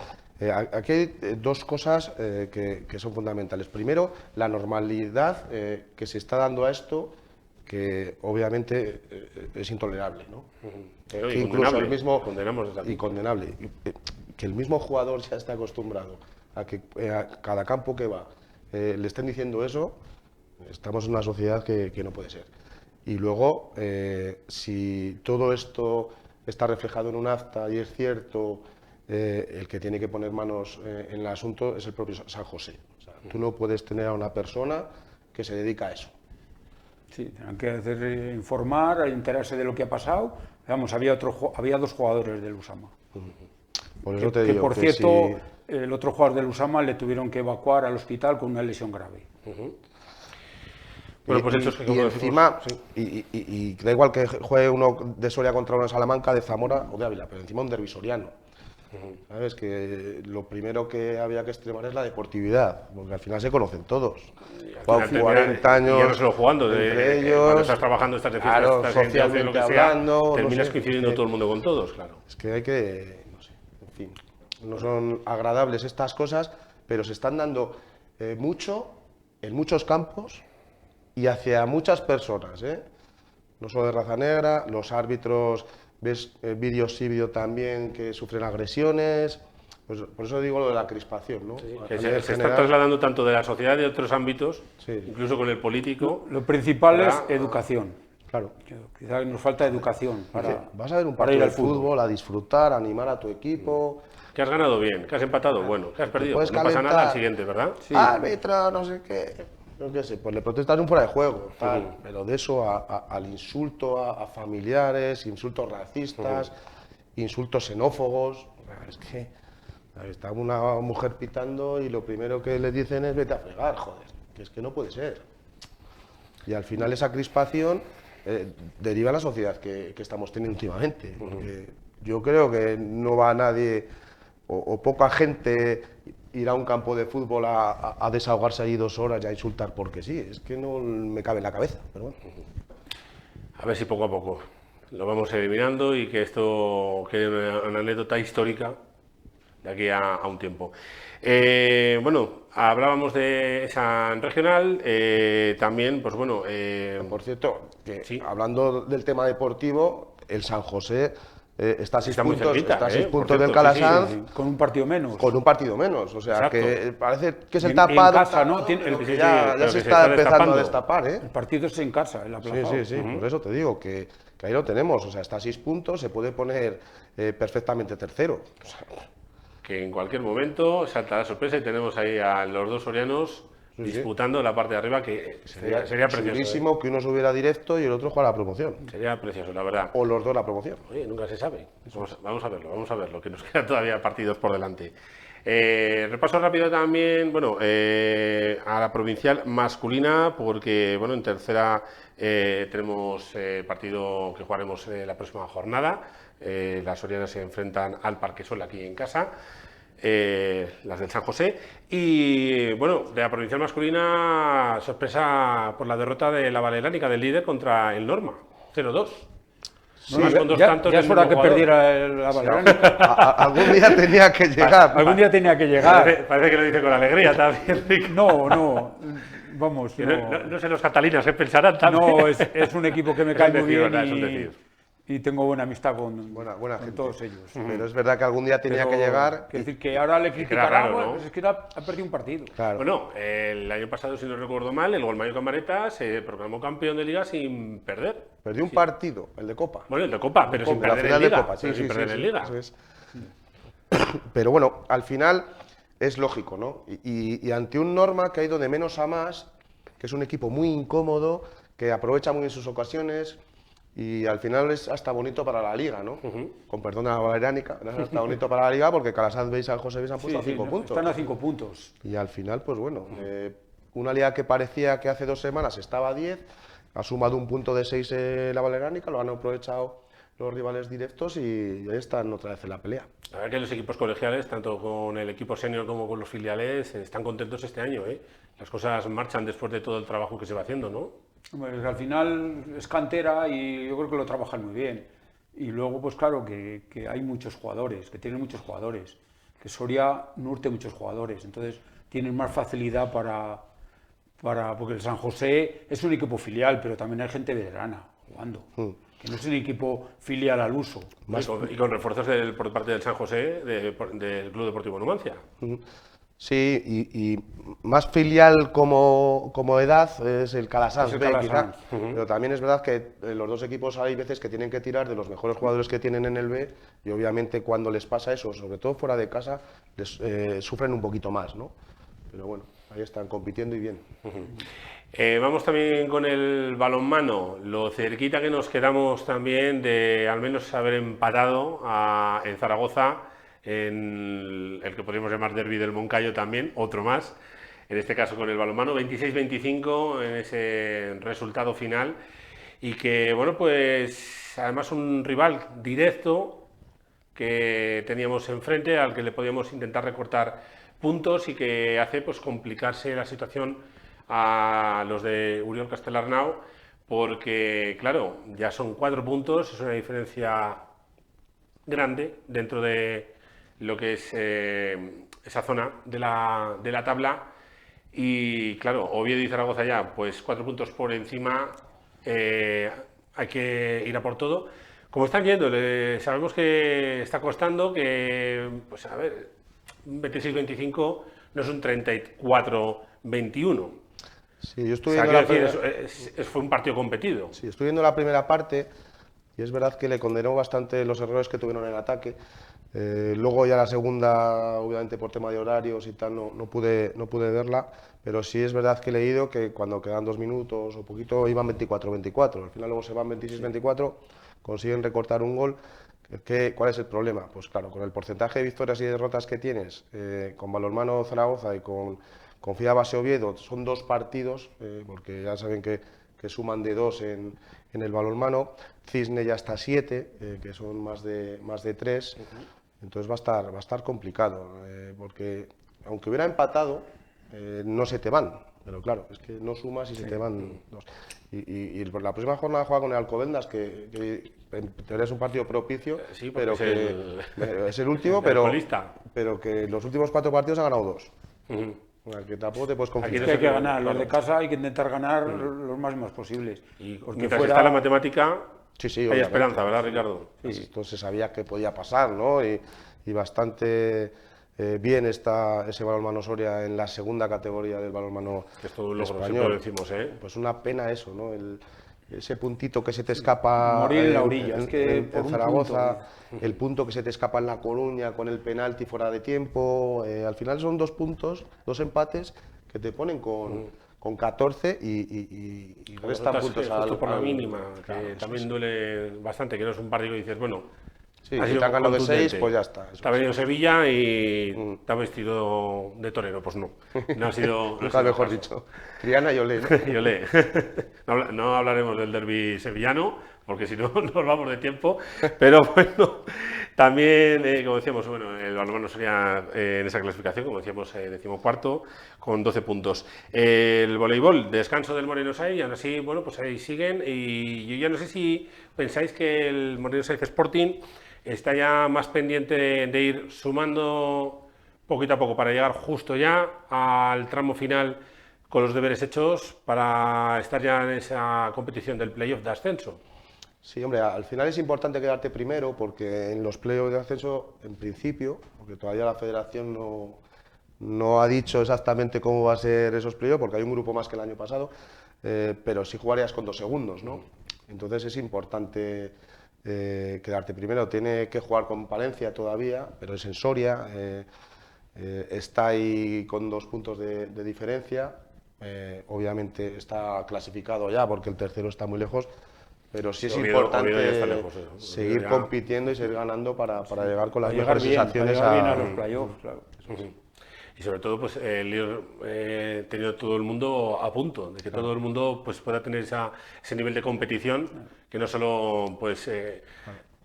Aquí hay dos cosas que son fundamentales. Primero, la normalidad que se está dando a esto, que obviamente es intolerable, ¿no? Pero Que incluso el mismo condenamos desde aquí. y condenable, que el mismo jugador ya está acostumbrado a que a cada campo que va le estén diciendo eso. Estamos en una sociedad que no puede ser. Y luego, si todo esto está reflejado en un acta y es cierto, el que tiene que poner manos en el asunto es el propio San José. O sea, tú no puedes tener a una persona que se dedica a eso. Sí, tenían que informar, enterarse de lo que ha pasado. Vamos, había dos jugadores del Usama. Por eso te digo por que cierto, si... el otro jugador del Usama le tuvieron que evacuar al hospital con una lesión grave. Bueno, pues hechos que como encima, decimos, y da igual que juegue uno de Soria contra uno de Salamanca, de Zamora o de Ávila, pero encima un derbi soriano. ¿Sabes? Que lo primero que había que extremar es la deportividad, porque al final se conocen todos. Al final 40 años. y ya no solo jugando, entre ellos, cuando estás trabajando, estás de fiesta, claro, estás en lo que sea, hablando, terminas no sé, coincidiendo todo el mundo con todos, claro. Es que hay que, no sé, en fin, no son agradables estas cosas, pero se están dando mucho en muchos campos y hacia muchas personas, no solo de raza negra, los árbitros, ves vídeos sí, vídeo también que sufren agresiones, pues por eso digo lo de la crispación, ¿no? Sí, A que nivel se está general, trasladando tanto de la sociedad de otros ámbitos, Sí. incluso con el político. Lo principal ¿verdad? es educación. Claro. Quizá nos falta educación Dice, para, vas a ver un para partido ir de al fútbol. fútbol, a disfrutar, a animar a tu equipo. Que has ganado bien, que has empatado, bueno, que has perdido, puedes pues no pasa nada calentar. al siguiente, ¿verdad? Sí. Árbitro, no sé qué. No qué sé, pues le protestas un fuera de juego, tal. Pero de eso al insulto a familiares, insultos racistas, insultos xenófobos. Es que está una mujer pitando y lo primero que le dicen es vete a fregar, joder. Que es que no puede ser. Y al final esa crispación deriva en la sociedad que estamos teniendo últimamente. Porque yo creo que no va nadie o poca gente ir a un campo de fútbol a desahogarse allí 2 horas y a insultar porque sí. Es que no me cabe en la cabeza. Pero bueno. A ver si poco a poco lo vamos eliminando y que esto quede una anécdota histórica de aquí a un tiempo. Bueno, hablábamos de esa regional, también, pues bueno... Por cierto, que sí. hablando del tema deportivo, el San José está a 6 Está muy puntos, cerquita, está a 6 por puntos del cierto, sí, Calasanz, Con un partido menos. con un partido menos. O sea, Exacto. que parece que es el En tapado. casa, ¿no? Tiene- pero sí, que sí, ya pero se que se está está empezando destapando. a destapar, ¿eh? El partido es en casa, el Sí, aplazado. sí, por eso te digo que ahí lo tenemos. O sea, está a 6 puntos, se puede poner perfectamente tercero. O sea, Que en cualquier momento salta la sorpresa y tenemos ahí a los dos sorianos disputando la parte de arriba, que sería precioso. chulísimo que uno subiera directo y el otro juega la promoción. Sería precioso, la verdad. O los dos la promoción. Oye, nunca se sabe. Vamos a verlo, que nos quedan todavía partidos por delante. Repaso rápido también, bueno, a la provincial masculina, porque, bueno, en tercera tenemos partido que jugaremos la próxima jornada. Las sorianas se enfrentan al Parquesol aquí en casa. Las del San José, y bueno, de la provincial masculina, sorpresa por la derrota de la Valeránica del líder contra el Norma, 0-2. Normas con dos tantos ya del es hora mismo que jugador. perdiera la Valeránica. Algún día tenía que llegar. Algún día tenía que llegar. Parece que lo dice con alegría también, Rico. No, vamos. Que no sé los catalinas qué pensarán también. No, es un equipo que me Es cae un muy decir, bien ¿verdad? Es un decir. y tengo buena amistad Buena con gente. todos ellos. Pero es verdad que algún día tenía Pero, que llegar. Es decir, que ahora le criticarán, raro, bueno, ¿no? pues es que ha perdido un partido. Claro. Bueno, el año pasado, si no recuerdo mal, el Golmayo Camareta se proclamó campeón de Liga sin perder. Perdió un partido, el de Copa. Bueno, el de Copa, pero sin De la perder final en de Liga. Copa, Pero sin perder en Liga. eso es. Pero bueno, al final es lógico, ¿no? Y ante un Norma que ha ido de menos a más, que es un equipo muy incómodo, que aprovecha muy bien sus ocasiones y al final es hasta bonito para la Liga, ¿no? Con perdón a la valeránica, es hasta bonito para la Liga porque Calasaz B y San José B se han puesto a 5 puntos. Están a 5 puntos. Y al final, pues bueno, una Liga que parecía que hace 2 semanas estaba a 10, ha sumado un punto de 6 la valeránica, lo han aprovechado los rivales directos y ahí están otra vez en la pelea. La verdad que los equipos colegiales, tanto con el equipo senior como con los filiales, están contentos este año, ¿eh? Las cosas marchan después de todo el trabajo que se va haciendo, ¿no? Hombre, es que al final es cantera y yo creo que lo trabajan muy bien. Y luego, pues claro, que hay muchos jugadores, que tienen muchos jugadores. Que Soria nurte muchos jugadores, entonces tienen más facilidad porque el San José es un equipo filial, pero también hay gente veterana jugando. Que no es un equipo filial al uso. Y con refuerzos por parte del San José, del Club Deportivo Numancia. Sí, y más filial como edad es el Calasans Es el B, Calasans. quizá. Pero también es verdad que los dos equipos hay veces que tienen que tirar de los mejores jugadores que tienen en el B y obviamente cuando les pasa eso, sobre todo fuera de casa, sufren un poquito más, ¿no? Pero bueno, ahí están compitiendo y bien. Vamos también con el balonmano, lo cerquita que nos quedamos también de al menos haber empatado en Zaragoza, en el que podríamos llamar derbi del Moncayo también, otro más, en este caso con el balonmano, 26-25 en ese resultado final y que, bueno, pues además un rival directo que teníamos enfrente al que le podíamos intentar recortar puntos y que hace pues complicarse la situación a los de Uriol Castelarnau porque, claro, ya son 4 puntos, es una diferencia grande dentro de lo que es esa zona de la tabla y, claro, Oviedo y Zaragoza ya, pues 4 puntos por encima, hay que ir a por todo. Como están yendo, sabemos que está costando, que, pues a ver, un 26-25 no es un 34-21. Sí, yo estuve O sea, viendo quiero decir, fue un partido competido. Sí, estoy viendo la primera parte y es verdad que le condenó bastante los errores que tuvieron en el ataque. Luego ya la segunda, obviamente por tema de horarios y tal, no pude verla, pero sí es verdad que he leído que cuando quedan 2 minutos o poquito iban 24-24. Al final luego se van 26-24, consiguen recortar un gol. ¿Cuál es el problema? Pues claro, con el porcentaje de victorias y derrotas que tienes, con Balonmano Zaragoza y con FIA Base Oviedo, son 2 partidos, porque ya saben que suman de 2 en el balonmano. Cisne ya está 7, que son más de 3. Entonces va a estar complicado, porque aunque hubiera empatado, no se te van. Pero claro, es que no sumas y se te van 2. Y la próxima jornada juega con el Alcobendas, que en teoría es un partido propicio, Sí, pero es es el último, pero que los últimos 4 partidos ha ganado 2. Que tampoco te puedes confiar. Es que hay que ganar, los de casa hay que intentar ganar los máximos posibles. Y porque mientras está la matemática, Sí, hay obviamente. esperanza, ¿verdad, Ricardo? Esto se sabía que podía pasar, ¿no? Y bastante bien está ese balonmano Soria en la segunda categoría del balonmano Que es todo un logro, español. siempre lo decimos, ¿eh? Pues una pena eso, ¿no? Ese puntito que se te escapa Morir en la orilla, es que en por un Zaragoza, el punto que se te escapa en La Coruña con el penalti fuera de tiempo, al final son 2 puntos, 2 empates que te ponen con 14 y restan Resultas puntos que justo por la al- mínima, que claro, eso también sí. duele bastante, que no es un partido que dices, bueno, Sí, ha si sido te han ganado de 6, contundente. pues ya está. eso Te ha venido Sevilla y te ha vestido de torero, pues no. No ha sido. no ha Nunca sido mejor el caso. dicho. Triana y Olé, ¿no? Yo le. No hablaremos del derbi sevillano, porque si no nos vamos de tiempo. Pero bueno, también, como decíamos, bueno, el balonmano sería en esa clasificación, como decíamos, 14º, con 12 puntos. El voleibol, descanso del Moreno Saiz, y aún así, bueno, pues ahí siguen. Y yo ya no sé si pensáis que el Moreno Saiz Sporting está ya más pendiente de ir sumando poquito a poco para llegar justo ya al tramo final con los deberes hechos para estar ya en esa competición del playoff de ascenso. Sí, hombre, al final es importante quedarte primero porque en los playoffs de ascenso, en principio, porque todavía la federación no ha dicho exactamente cómo va a ser esos playoffs, porque hay un grupo más que el año pasado, pero sí jugarías con 2 segundos, ¿no? Entonces es importante quedarte primero. Tiene que jugar con Palencia todavía, pero es en Soria, está ahí con 2 puntos de diferencia, obviamente está clasificado ya porque el tercero está muy lejos. Pero sí es importante ya está lejos, seguir compitiendo y seguir ganando para llegar con las Para llegar mejores bien, sensaciones para llegar bien a los playoffs, claro. Y sobre todo, pues el ir teniendo todo el mundo a punto, de que todo el mundo pues pueda tener ese nivel de competición, que no solo pues el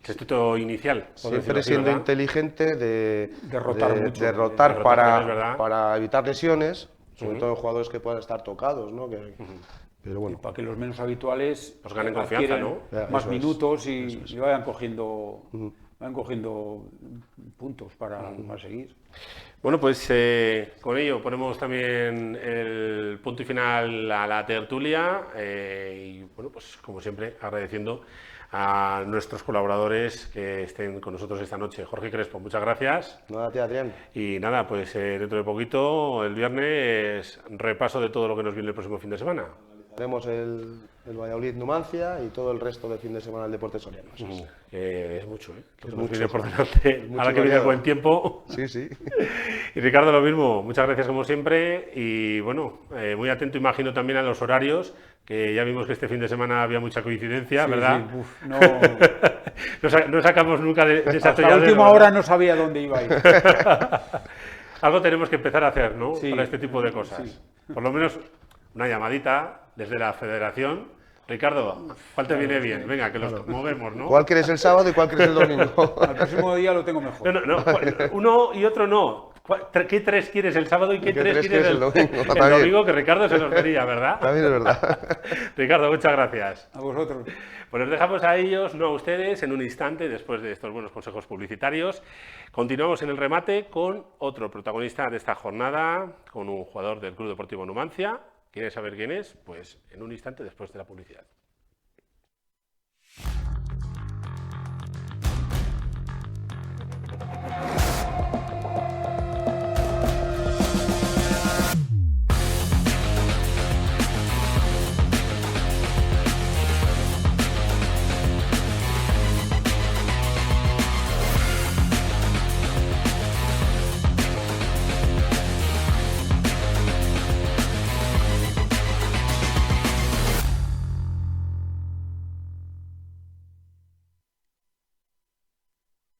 circuito inicial. por decirlo siempre así, siendo ¿verdad? inteligente de Derrotar mucho. derrotar Derrotar, es verdad. para evitar lesiones, sobre todo en jugadores que puedan estar tocados, ¿no? Pero Y bueno, para que los menos habituales Pues ganen confianza, adquieren ¿no? más Eso es. minutos y vayan cogiendo puntos para seguir. Bueno, pues con ello ponemos también el punto y final a la tertulia y bueno, pues como siempre agradeciendo a nuestros colaboradores que estén con nosotros esta noche. Jorge Crespo, muchas gracias. nada, tía Adrián. Y nada, pues dentro de poquito, el viernes, repaso de todo lo que nos viene el próximo fin de semana. Haremos el Valladolid Numancia y todo el resto del fin de semana el Deportes Soriano. Es mucho, ¿eh? Lo que nos mucho. viene por delante. mucho Ahora que viene el variado. buen tiempo. Sí, sí. Y Ricardo, lo mismo, muchas gracias como siempre y bueno, muy atento imagino también a los horarios, que ya vimos que este fin de semana había mucha coincidencia, Sí, ¿verdad? sí, no, No sacamos nunca de esa hasta la atolladero, última ¿verdad? hora no sabía dónde iba a ir. Algo tenemos que empezar a hacer, ¿no? Sí. Para este tipo de cosas. Sí. Por lo menos una llamadita desde la federación. Ricardo, ¿cuál te viene bien? Venga, que los movemos, ¿no? ¿Cuál quieres el sábado y cuál quieres el domingo? Al próximo día lo tengo mejor. No, uno y otro no. ¿Qué 3 quieres el sábado y qué 3 quieres el domingo? el También. domingo? Que Ricardo se nos vería, ¿verdad? También es verdad. Ricardo, muchas gracias. A vosotros. Pues nos dejamos a ellos, no a ustedes, en un instante, después de estos buenos consejos publicitarios. Continuamos en el remate con otro protagonista de esta jornada, con un jugador del Club Deportivo Numancia. ¿Quieres saber quién es? Pues en un instante después de la publicidad.